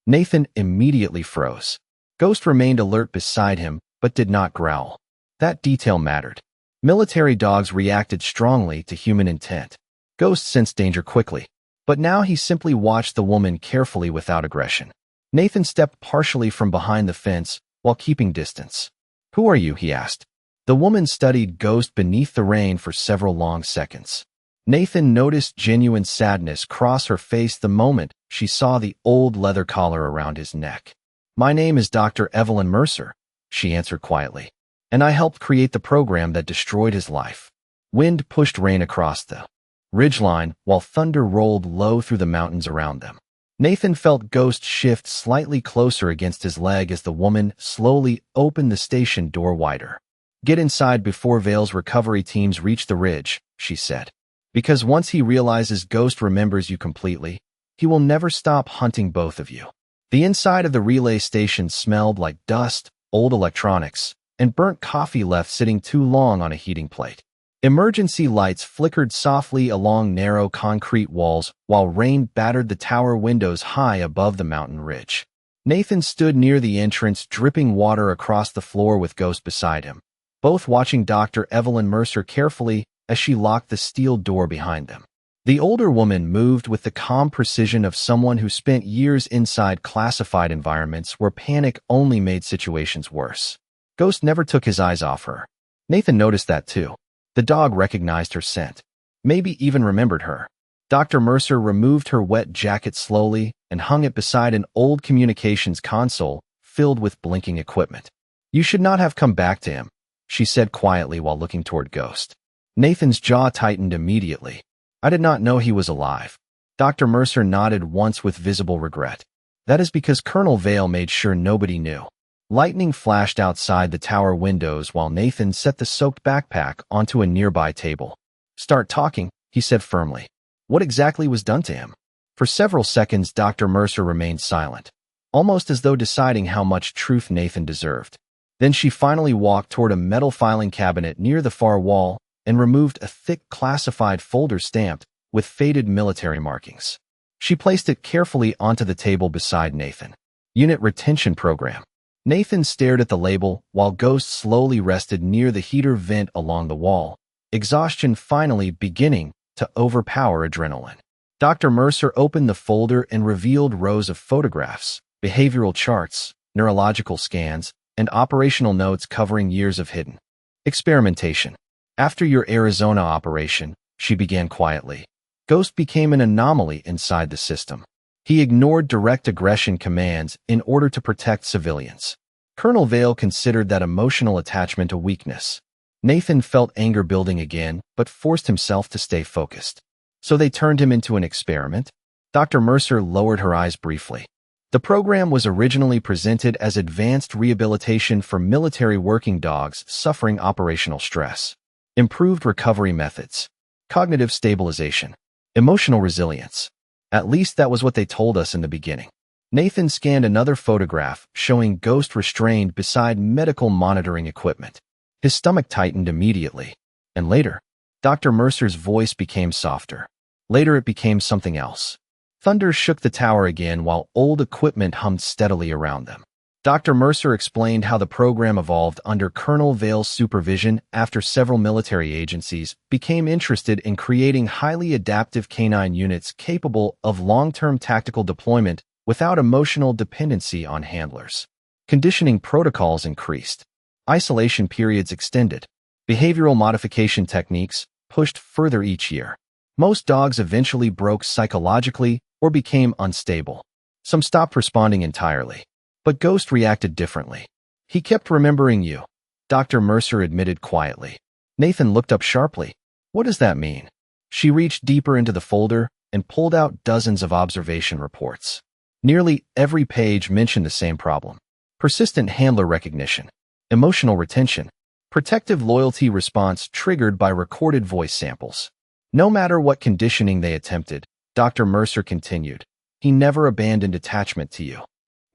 Nathan immediately froze. Ghost remained alert beside him, but did not growl. That detail mattered. Military dogs reacted strongly to human intent. Ghost sensed danger quickly, but now he simply watched the woman carefully without aggression. Nathan stepped partially from behind the fence while keeping distance. "Who are you?" he asked. The woman studied Ghost beneath the rain for several long seconds. Nathan noticed genuine sadness cross her face the moment she saw the old leather collar around his neck. "My name is Dr. Evelyn Mercer," she answered quietly. and I helped create the program that destroyed his life. Wind pushed rain across the ridgeline, while thunder rolled low through the mountains around them. Nathan felt Ghost shift slightly closer against his leg as the woman slowly opened the station door wider. "Get inside before Vale's recovery teams reach the ridge," she said. "Because once he realizes Ghost remembers you completely, he will never stop hunting both of you." The inside of the relay station smelled like dust, old electronics, and burnt coffee left sitting too long on a heating plate. Emergency lights flickered softly along narrow concrete walls while rain battered the tower windows high above the mountain ridge. Nathan stood near the entrance, dripping water across the floor with Ghost beside him, both watching Dr. Evelyn Mercer carefully as she locked the steel door behind them. The older woman moved with the calm precision of someone who spent years inside classified environments where panic only made situations worse. Ghost never took his eyes off her. Nathan noticed that too. The dog recognized her scent, maybe even remembered her. Dr. Mercer removed her wet jacket slowly and hung it beside an old communications console filled with blinking equipment. "You should not have come back to him," she said quietly while looking toward Ghost. Nathan's jaw tightened immediately. "I did not know he was alive." Dr. Mercer nodded once with visible regret. "That is because Colonel Vale made sure nobody knew." Lightning flashed outside the tower windows while Nathan set the soaked backpack onto a nearby table. "Start talking," he said firmly. "What exactly was done to him?" For several seconds, Dr. Mercer remained silent, almost as though deciding how much truth Nathan deserved. Then she finally walked toward a metal filing cabinet near the far wall and removed a thick classified folder stamped with faded military markings. She placed it carefully onto the table beside Nathan. "Unit Retention Program." Nathan stared at the label while Ghost slowly rested near the heater vent along the wall, exhaustion finally beginning to overpower adrenaline. Dr. Mercer opened the folder and revealed rows of photographs, behavioral charts, neurological scans, and operational notes covering years of hidden experimentation. "After your Arizona operation," she began quietly, "Ghost became an anomaly inside the system. He ignored direct aggression commands in order to protect civilians. Colonel Vale considered that emotional attachment a weakness. Nathan felt anger building again, but forced himself to stay focused. So they turned him into an experiment?" Dr. Mercer lowered her eyes briefly. "The program was originally presented as advanced rehabilitation for military working dogs suffering operational stress. Improved recovery methods, cognitive stabilization, emotional resilience. At least that was what they told us in the beginning." Nathan scanned another photograph showing Ghost restrained beside medical monitoring equipment. His stomach tightened immediately. And later, Dr. Mercer's voice became softer. Later it became something else. Thunder shook the tower again while old equipment hummed steadily around them. Dr. Mercer explained how the program evolved under Colonel Vale's supervision after several military agencies became interested in creating highly adaptive canine units capable of long-term tactical deployment without emotional dependency on handlers. Conditioning protocols increased. Isolation periods extended. Behavioral modification techniques pushed further each year. Most dogs eventually broke psychologically or became unstable. Some stopped responding entirely. But Ghost reacted differently. "He kept remembering you," Dr. Mercer admitted quietly. Nathan looked up sharply. "What does that mean?" She reached deeper into the folder and pulled out dozens of observation reports. Nearly every page mentioned the same problem: persistent handler recognition, emotional retention, protective loyalty response triggered by recorded voice samples. No matter what conditioning they attempted, Dr. Mercer continued, he never abandoned attachment to you.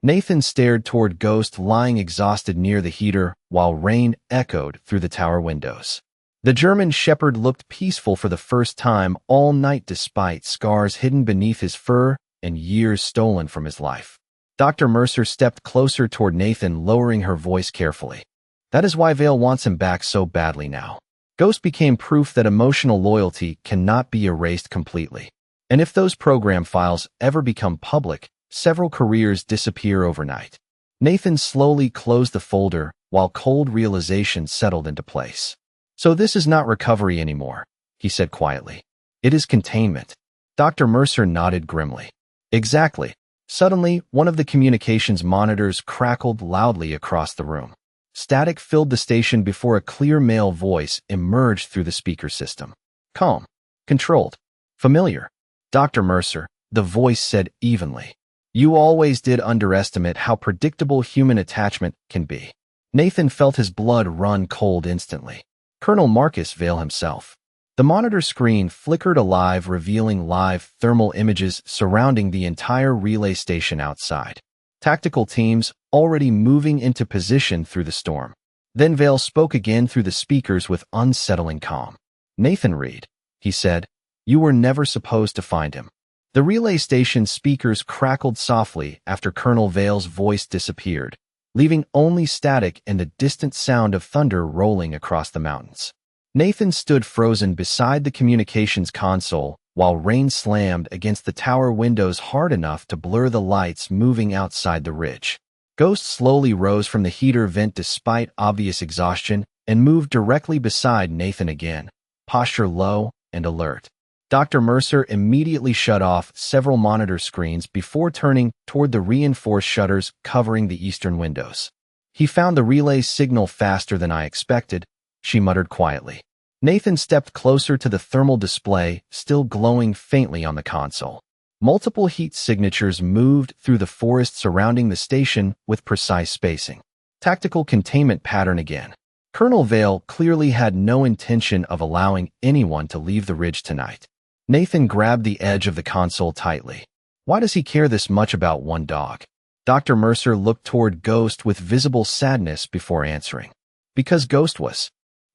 Nathan stared toward Ghost lying exhausted near the heater while rain echoed through the tower windows. The German shepherd looked peaceful for the first time all night despite scars hidden beneath his fur and years stolen from his life. Dr. Mercer stepped closer toward Nathan, lowering her voice carefully. "That is why Vale wants him back so badly now. Ghost became proof that emotional loyalty cannot be erased completely. And if those program files ever become public, several careers disappear overnight." Nathan slowly closed the folder while cold realization settled into place. "So this is not recovery anymore," he said quietly. "It is containment." Dr. Mercer nodded grimly. "Exactly." Suddenly, one of the communications monitors crackled loudly across the room. Static filled the station before a clear male voice emerged through the speaker system. Calm. Controlled. Familiar. Dr. Mercer, the voice said evenly. You always did underestimate how predictable human attachment can be. Nathan felt his blood run cold instantly. Colonel Marcus Vale himself. The monitor screen flickered alive, revealing live thermal images surrounding the entire relay station outside. Tactical teams already moving into position through the storm. Then Vale spoke again through the speakers with unsettling calm. Nathan Reed, he said, you were never supposed to find him. The relay station speakers crackled softly after Colonel Vale's voice disappeared, leaving only static and the distant sound of thunder rolling across the mountains. Nathan stood frozen beside the communications console while rain slammed against the tower windows hard enough to blur the lights moving outside the ridge. Ghost slowly rose from the heater vent despite obvious exhaustion and moved directly beside Nathan again, posture low and alert. Dr. Mercer immediately shut off several monitor screens before turning toward the reinforced shutters covering the eastern windows. He found the relay signal faster than I expected, she muttered quietly. Nathan stepped closer to the thermal display, still glowing faintly on the console. Multiple heat signatures moved through the forest surrounding the station with precise spacing. Tactical containment pattern again. Colonel Vale clearly had no intention of allowing anyone to leave the ridge tonight. Nathan grabbed the edge of the console tightly. Why does he care this much about one dog? Dr. Mercer looked toward Ghost with visible sadness before answering. Because Ghost was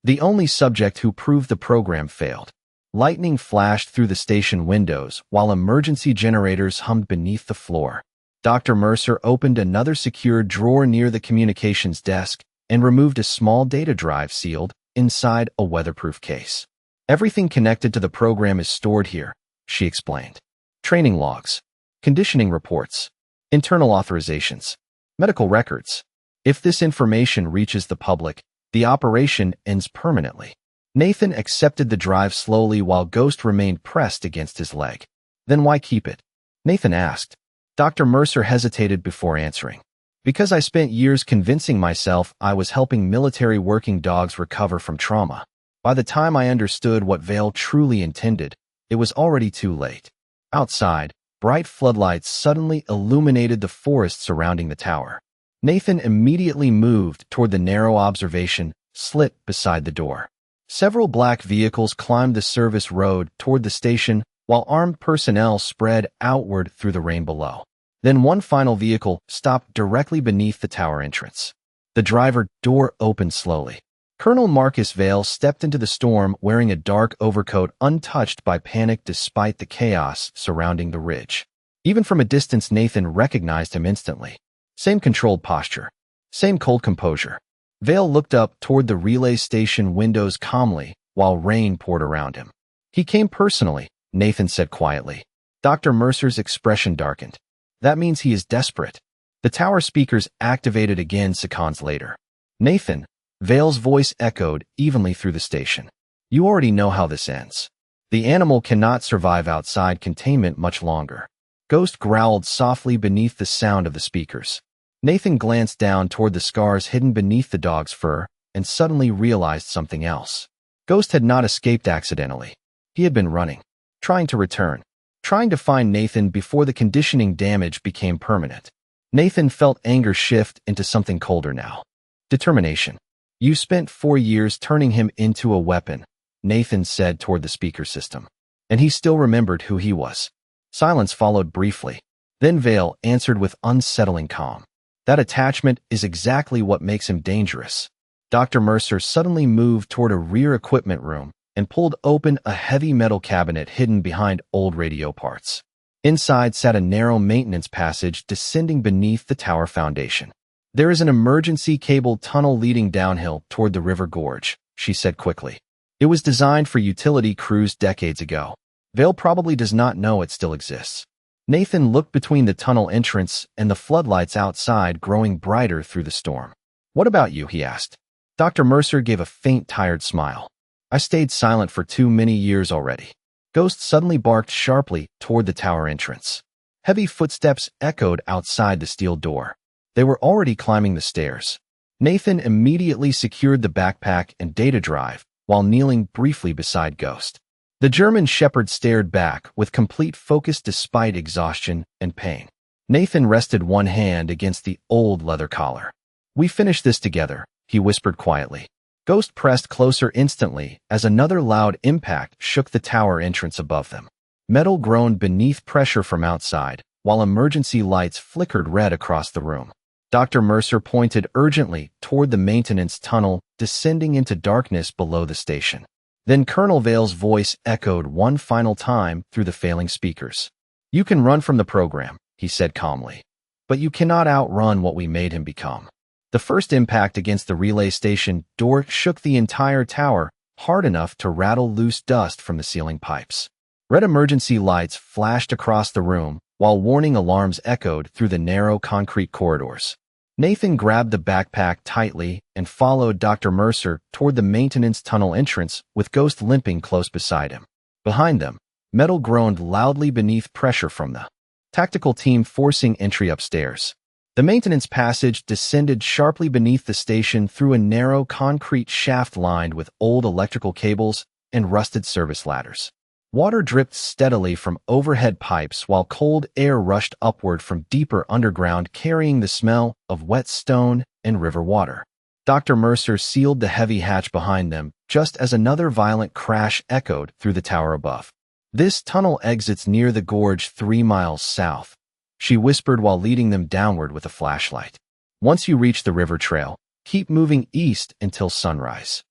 the only subject who proved the program failed. Lightning flashed through the station windows while emergency generators hummed beneath the floor. Dr. Mercer opened another secure drawer near the communications desk and removed a small data drive sealed inside a weatherproof case. Everything connected to the program is stored here, she explained. Training logs, conditioning reports, internal authorizations, medical records. If this information reaches the public, the operation ends permanently. Nathan accepted the drive slowly while Ghost remained pressed against his leg. Then why keep it? Nathan asked. Dr. Mercer hesitated before answering. Because I spent years convincing myself I was helping military working dogs recover from trauma. By the time I understood what Vale truly intended, it was already too late. Outside, bright floodlights suddenly illuminated the forest surrounding the tower. Nathan immediately moved toward the narrow observation slit beside the door. Several black vehicles climbed the service road toward the station while armed personnel spread outward through the rain below. Then one final vehicle stopped directly beneath the tower entrance. The driver door opened slowly. Colonel Marcus Vale stepped into the storm wearing a dark overcoat untouched by panic despite the chaos surrounding the ridge. Even from a distance, Nathan recognized him instantly. Same controlled posture. Same cold composure. Vale looked up toward the relay station windows calmly while rain poured around him. He came personally, Nathan said quietly. Dr. Mercer's expression darkened. That means he is desperate. The tower speakers activated again seconds later. Nathan, Vale's voice echoed evenly through the station. You already know how this ends. The animal cannot survive outside containment much longer. Ghost growled softly beneath the sound of the speakers. Nathan glanced down toward the scars hidden beneath the dog's fur and suddenly realized something else. Ghost had not escaped accidentally. He had been running, trying to return, trying to find Nathan before the conditioning damage became permanent. Nathan felt anger shift into something colder now. Determination. You spent 4 years turning him into a weapon, Nathan said toward the speaker system. And he still remembered who he was. Silence followed briefly. Then Vale answered with unsettling calm. That attachment is exactly what makes him dangerous. Dr. Mercer suddenly moved toward a rear equipment room and pulled open a heavy metal cabinet hidden behind old radio parts. Inside sat a narrow maintenance passage descending beneath the tower foundation. There is an emergency cable tunnel leading downhill toward the river gorge, she said quickly. It was designed for utility crews decades ago. Vale probably does not know it still exists. Nathan looked between the tunnel entrance and the floodlights outside growing brighter through the storm. What about you? He asked. Dr. Mercer gave a faint, tired smile. I stayed silent for too many years already. Ghost suddenly barked sharply toward the tower entrance. Heavy footsteps echoed outside the steel door. They were already climbing the stairs. Nathan immediately secured the backpack and data drive while kneeling briefly beside Ghost. The German shepherd stared back with complete focus despite exhaustion and pain. Nathan rested one hand against the old leather collar. "We finished this together," he whispered quietly. Ghost pressed closer instantly as another loud impact shook the tower entrance above them. Metal groaned beneath pressure from outside, while emergency lights flickered red across the room. Dr. Mercer pointed urgently toward the maintenance tunnel descending into darkness below the station. Then Colonel Vale's voice echoed one final time through the failing speakers. "You can run from the program," he said calmly, "but you cannot outrun what we made him become." The first impact against the relay station door shook the entire tower, hard enough to rattle loose dust from the ceiling pipes. Red emergency lights flashed across the room, while warning alarms echoed through the narrow concrete corridors. Nathan grabbed the backpack tightly and followed Dr. Mercer toward the maintenance tunnel entrance with Ghost limping close beside him. Behind them, metal groaned loudly beneath pressure from the tactical team forcing entry upstairs. The maintenance passage descended sharply beneath the station through a narrow concrete shaft lined with old electrical cables and rusted service ladders. Water dripped steadily from overhead pipes while cold air rushed upward from deeper underground carrying the smell of wet stone and river water. Dr. Mercer sealed the heavy hatch behind them just as another violent crash echoed through the tower above. "This tunnel exits near the gorge 3 miles south," she whispered while leading them downward with a flashlight. "Once you reach the river trail, keep moving east until sunrise."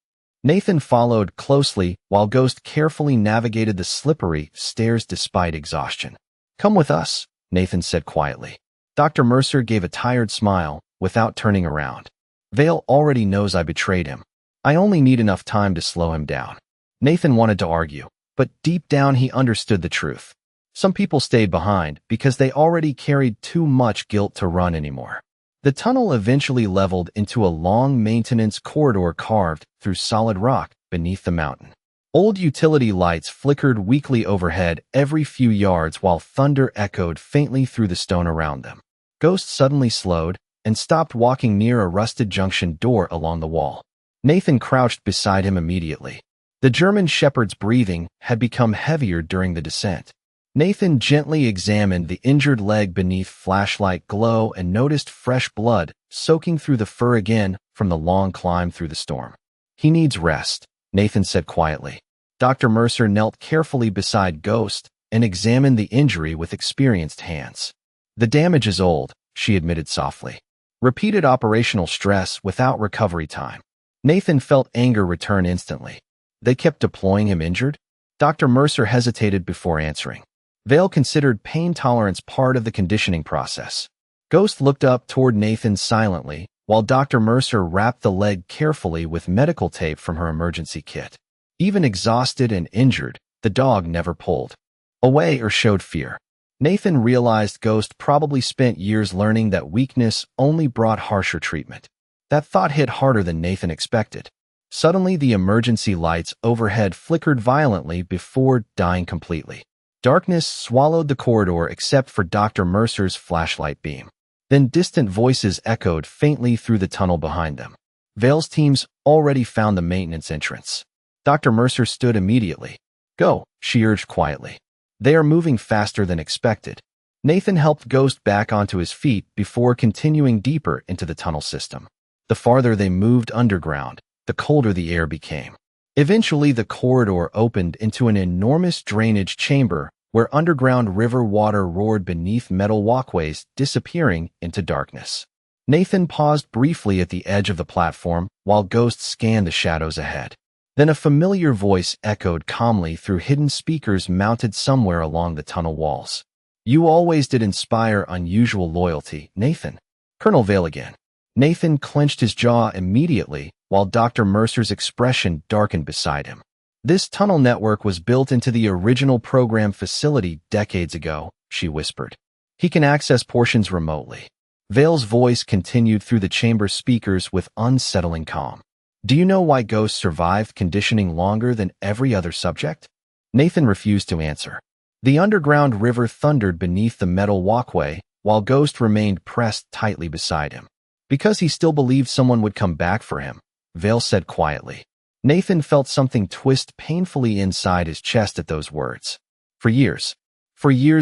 Nathan followed closely while Ghost carefully navigated the slippery stairs despite exhaustion. "Come with us," Nathan said quietly. Dr. Mercer gave a tired smile without turning around. "Vale already knows I betrayed him. I only need enough time to slow him down." Nathan wanted to argue, but deep down he understood the truth. Some people stayed behind because they already carried too much guilt to run anymore. The tunnel eventually leveled into a long maintenance corridor carved through solid rock beneath the mountain. Old utility lights flickered weakly overhead every few yards while thunder echoed faintly through the stone around them. Ghost suddenly slowed and stopped walking near a rusted junction door along the wall. Nathan crouched beside him immediately. The German shepherd's breathing had become heavier during the descent. Nathan gently examined the injured leg beneath flashlight glow and noticed fresh blood soaking through the fur again from the long climb through the storm. "He needs rest," Nathan said quietly. Dr. Mercer knelt carefully beside Ghost and examined the injury with experienced hands. "The damage is old," she admitted softly. "Repeated operational stress without recovery time." Nathan felt anger return instantly. They kept deploying him injured? Dr. Mercer hesitated before answering. Vale considered pain tolerance part of the conditioning process. Ghost looked up toward Nathan silently, while Dr. Mercer wrapped the leg carefully with medical tape from her emergency kit. Even exhausted and injured, the dog never pulled away or showed fear. Nathan realized Ghost probably spent years learning that weakness only brought harsher treatment. That thought hit harder than Nathan expected. Suddenly, the emergency lights overhead flickered violently before dying completely. Darkness swallowed the corridor except for Dr. Mercer's flashlight beam. Then distant voices echoed faintly through the tunnel behind them. Vale's teams already found the maintenance entrance. Dr. Mercer stood immediately. "Go," she urged quietly. "They are moving faster than expected." Nathan helped Ghost back onto his feet before continuing deeper into the tunnel system. The farther they moved underground, the colder the air became. Eventually, the corridor opened into an enormous drainage chamber where underground river water roared beneath metal walkways, disappearing into darkness. Nathan paused briefly at the edge of the platform while Ghost scanned the shadows ahead. Then a familiar voice echoed calmly through hidden speakers mounted somewhere along the tunnel walls. "You always did inspire unusual loyalty, Nathan." Colonel Vale again. Nathan clenched his jaw immediately, while Dr. Mercer's expression darkened beside him. "This tunnel network was built into the original program facility decades ago," she whispered. "He can access portions remotely." Vale's voice continued through the chamber speakers with unsettling calm. "Do you know why Ghost survived conditioning longer than every other subject?" Nathan refused to answer. The underground river thundered beneath the metal walkway, while Ghost remained pressed tightly beside him. Because he still believed someone would come back for him, Vale said quietly. Nathan felt something twist painfully inside his chest at those words. For years,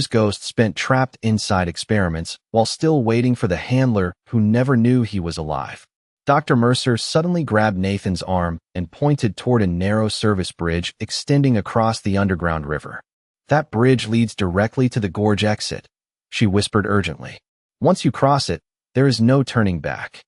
Ghost spent trapped inside experiments while still waiting for the handler who never knew he was alive. Dr. Mercer suddenly grabbed Nathan's arm and pointed toward a narrow service bridge extending across the underground river. That bridge leads directly to the gorge exit, she whispered urgently. Once you cross it, there is no turning back.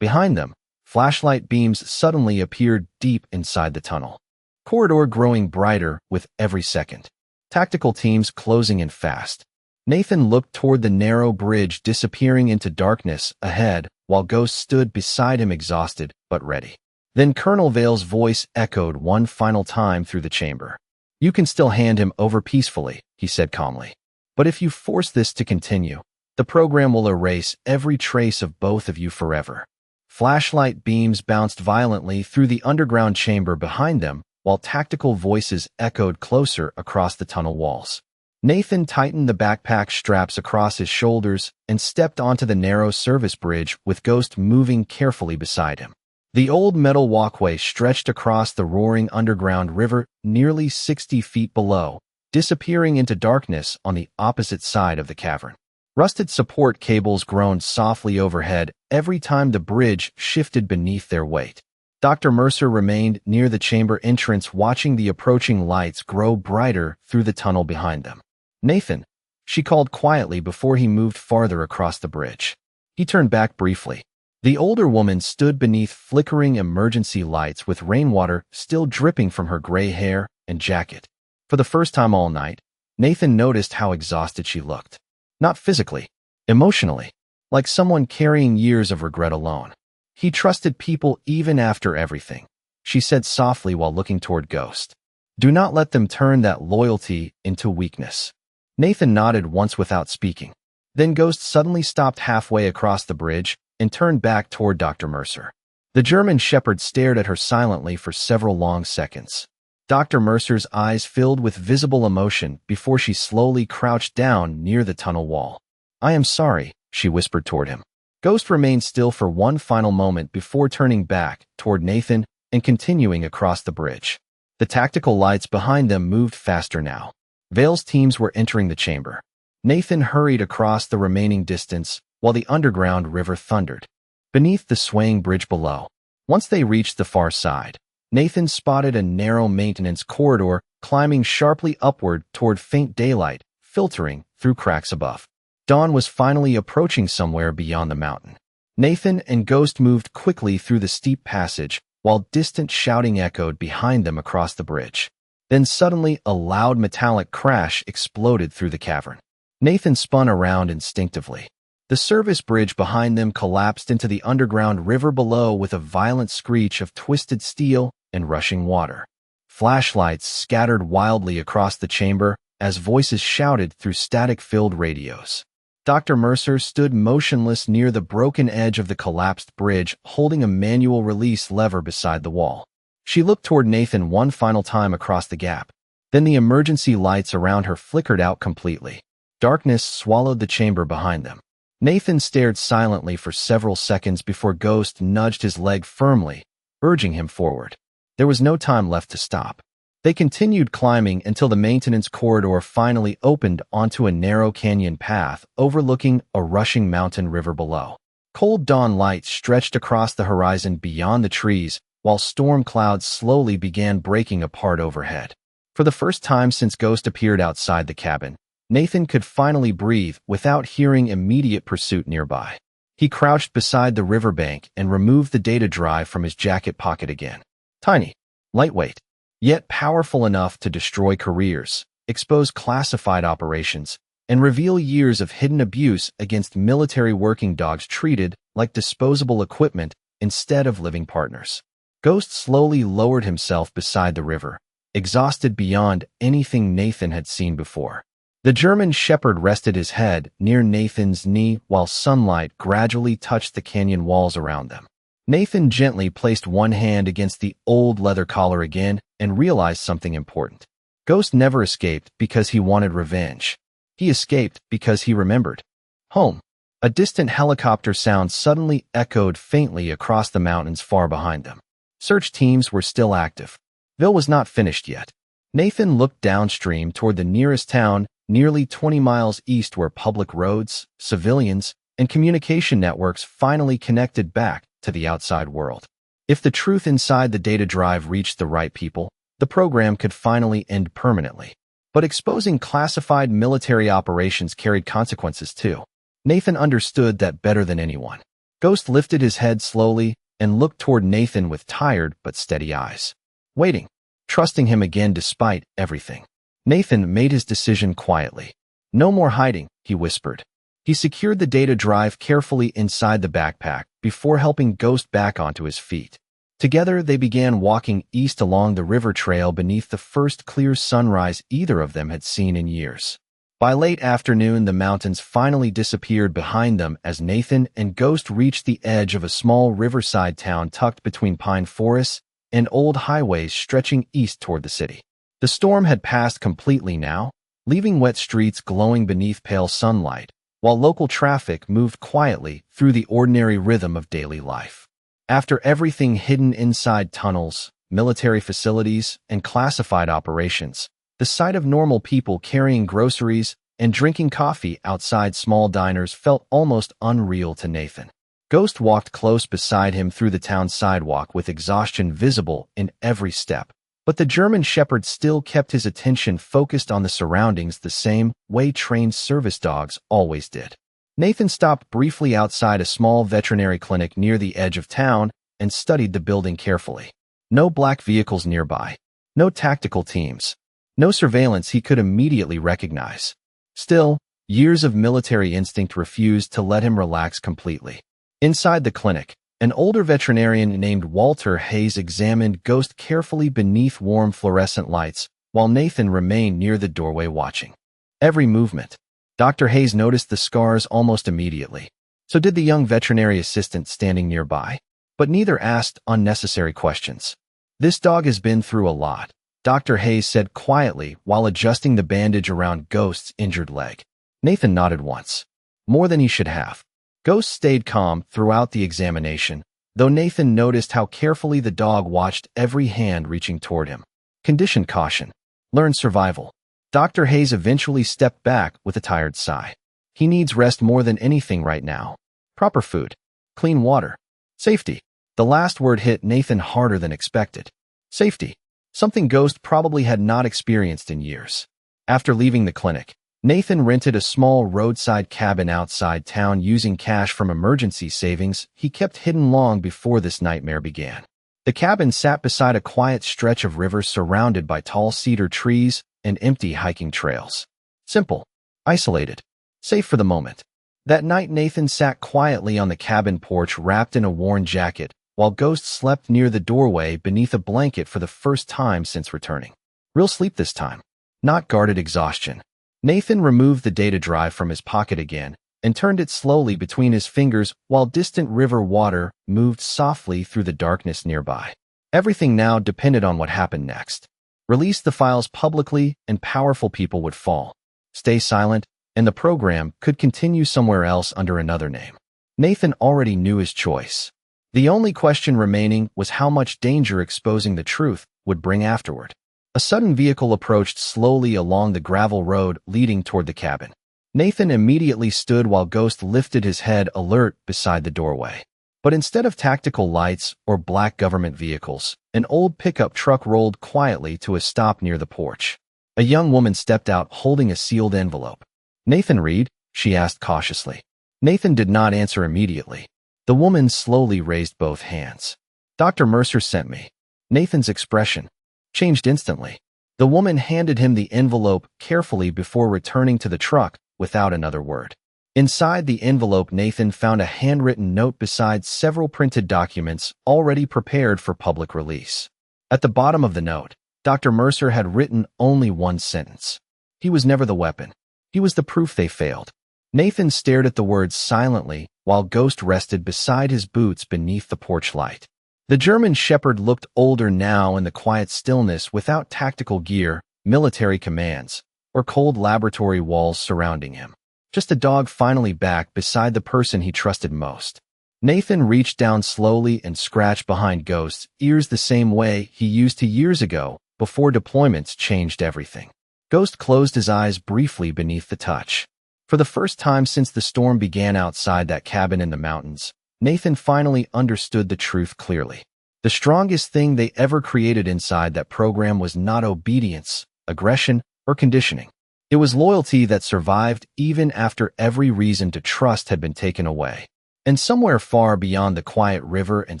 Behind them, flashlight beams suddenly appeared deep inside the tunnel. Corridor growing brighter with every second. Tactical teams closing in fast. Nathan looked toward the narrow bridge disappearing into darkness ahead while Ghost stood beside him exhausted but ready. Then Colonel Vale's voice echoed one final time through the chamber. You can still hand him over peacefully, he said calmly. But if you force this to continue, the program will erase every trace of both of you forever. Flashlight beams bounced violently through the underground chamber behind them, while tactical voices echoed closer across the tunnel walls. Nathan tightened the backpack straps across his shoulders and stepped onto the narrow service bridge with Ghost moving carefully beside him. The old metal walkway stretched across the roaring underground river nearly 60 feet below, disappearing into darkness on the opposite side of the cavern. Rusted support cables groaned softly overhead every time the bridge shifted beneath their weight. Dr. Mercer remained near the chamber entrance watching the approaching lights grow brighter through the tunnel behind them. Nathan, she called quietly before he moved farther across the bridge. He turned back briefly. The older woman stood beneath flickering emergency lights with rainwater still dripping from her gray hair and jacket. For the first time all night, Nathan noticed how exhausted she looked. Not physically, emotionally, like someone carrying years of regret alone. He trusted people even after everything, she said softly while looking toward Ghost. Do not let them turn that loyalty into weakness. Nathan nodded once without speaking. Then Ghost suddenly stopped halfway across the bridge and turned back toward Dr. Mercer. The German shepherd stared at her silently for several long seconds. Dr. Mercer's eyes filled with visible emotion before she slowly crouched down near the tunnel wall. I am sorry, she whispered toward him. Ghost remained still for one final moment before turning back toward Nathan and continuing across the bridge. The tactical lights behind them moved faster now. Vale's teams were entering the chamber. Nathan hurried across the remaining distance while the underground river thundered beneath the swaying bridge below. Once they reached the far side, Nathan spotted a narrow maintenance corridor climbing sharply upward toward faint daylight, filtering through cracks above. Dawn was finally approaching somewhere beyond the mountain. Nathan and Ghost moved quickly through the steep passage while distant shouting echoed behind them across the bridge. Then suddenly a loud metallic crash exploded through the cavern. Nathan spun around instinctively. The service bridge behind them collapsed into the underground river below with a violent screech of twisted steel and rushing water. Flashlights scattered wildly across the chamber as voices shouted through static-filled radios. Dr. Mercer stood motionless near the broken edge of the collapsed bridge, holding a manual release lever beside the wall. She looked toward Nathan one final time across the gap. Then the emergency lights around her flickered out completely. Darkness swallowed the chamber behind them. Nathan stared silently for several seconds before Ghost nudged his leg firmly, urging him forward. There was no time left to stop. They continued climbing until the maintenance corridor finally opened onto a narrow canyon path overlooking a rushing mountain river below. Cold dawn light stretched across the horizon beyond the trees, while storm clouds slowly began breaking apart overhead. For the first time since Ghost appeared outside the cabin, Nathan could finally breathe without hearing immediate pursuit nearby. He crouched beside the riverbank and removed the data drive from his jacket pocket again. Tiny, lightweight, yet powerful enough to destroy careers, expose classified operations, and reveal years of hidden abuse against military working dogs treated like disposable equipment instead of living partners. Ghost slowly lowered himself beside the river, exhausted beyond anything Nathan had seen before. The German shepherd rested his head near Nathan's knee while sunlight gradually touched the canyon walls around them. Nathan gently placed one hand against the old leather collar again and realized something important. Ghost never escaped because he wanted revenge. He escaped because he remembered. Home. A distant helicopter sound suddenly echoed faintly across the mountains far behind them. Search teams were still active. Ville was not finished yet. Nathan looked downstream toward the nearest town, nearly 20 miles east, where public roads, civilians, and communication networks finally connected back to the outside world. If the truth inside the data drive reached the right people, the program could finally end permanently. But exposing classified military operations carried consequences too. Nathan understood that better than anyone. Ghost lifted his head slowly and looked toward Nathan with tired but steady eyes. Waiting, trusting him again despite everything. Nathan made his decision quietly. No more hiding, he whispered. He secured the data drive carefully inside the backpack before helping Ghost back onto his feet. Together, they began walking east along the river trail beneath the first clear sunrise either of them had seen in years. By late afternoon, the mountains finally disappeared behind them as Nathan and Ghost reached the edge of a small riverside town tucked between pine forests and old highways stretching east toward the city. The storm had passed completely now, leaving wet streets glowing beneath pale sunlight, while local traffic moved quietly through the ordinary rhythm of daily life. After everything hidden inside tunnels, military facilities, and classified operations, the sight of normal people carrying groceries and drinking coffee outside small diners felt almost unreal to Nathan. Ghost walked close beside him through the town sidewalk with exhaustion visible in every step. But the German shepherd still kept his attention focused on the surroundings the same way trained service dogs always did. Nathan stopped briefly outside a small veterinary clinic near the edge of town and studied the building carefully. No black vehicles nearby. No tactical teams. No surveillance he could immediately recognize. Still, years of military instinct refused to let him relax completely. Inside the clinic, an older veterinarian named Walter Hayes examined Ghost carefully beneath warm fluorescent lights, while Nathan remained near the doorway watching. Every movement. Dr. Hayes noticed the scars almost immediately. So did the young veterinary assistant standing nearby. But neither asked unnecessary questions. This dog has been through a lot, Dr. Hayes said quietly while adjusting the bandage around Ghost's injured leg. Nathan nodded once. More than he should have. Ghost stayed calm throughout the examination, though Nathan noticed how carefully the dog watched every hand reaching toward him. Conditioned caution. Learned survival. Dr. Hayes eventually stepped back with a tired sigh. He needs rest more than anything right now. Proper food. Clean water. Safety. The last word hit Nathan harder than expected. Safety. Something Ghost probably had not experienced in years. After leaving the clinic, Nathan rented a small roadside cabin outside town using cash from emergency savings he kept hidden long before this nightmare began. The cabin sat beside a quiet stretch of river surrounded by tall cedar trees and empty hiking trails. Simple, isolated, safe for the moment. That night, Nathan sat quietly on the cabin porch wrapped in a worn jacket, while Ghost slept near the doorway beneath a blanket for the first time since returning. Real sleep this time, not guarded exhaustion. Nathan removed the data drive from his pocket again and turned it slowly between his fingers while distant river water moved softly through the darkness nearby. Everything now depended on what happened next. Release the files publicly and powerful people would fall. Stay silent, and the program could continue somewhere else under another name. Nathan already knew his choice. The only question remaining was how much danger exposing the truth would bring afterward. A sudden vehicle approached slowly along the gravel road leading toward the cabin. Nathan immediately stood while Ghost lifted his head alert beside the doorway. But instead of tactical lights or black government vehicles, an old pickup truck rolled quietly to a stop near the porch. A young woman stepped out holding a sealed envelope. "Nathan Reed?" she asked cautiously. Nathan did not answer immediately. The woman slowly raised both hands. "Dr. Mercer sent me." Nathan's expression changed instantly. The woman handed him the envelope carefully before returning to the truck without another word. Inside the envelope, Nathan found a handwritten note beside several printed documents already prepared for public release. At the bottom of the note, Dr. Mercer had written only one sentence. He was never the weapon. He was the proof they failed. Nathan stared at the words silently while Ghost rested beside his boots beneath the porch light. The German shepherd looked older now in the quiet stillness without tactical gear, military commands, or cold laboratory walls surrounding him. Just a dog finally back beside the person he trusted most. Nathan reached down slowly and scratched behind Ghost's ears the same way he used to years ago, before deployments changed everything. Ghost closed his eyes briefly beneath the touch. For the first time since the storm began outside that cabin in the mountains, Nathan finally understood the truth clearly. The strongest thing they ever created inside that program was not obedience, aggression, or conditioning. It was loyalty that survived even after every reason to trust had been taken away. And somewhere far beyond the quiet river and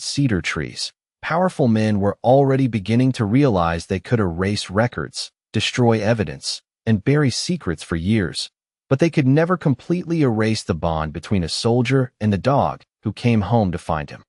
cedar trees, powerful men were already beginning to realize they could erase records, destroy evidence, and bury secrets for years, but they could never completely erase the bond between a soldier and the dog who came home to find him.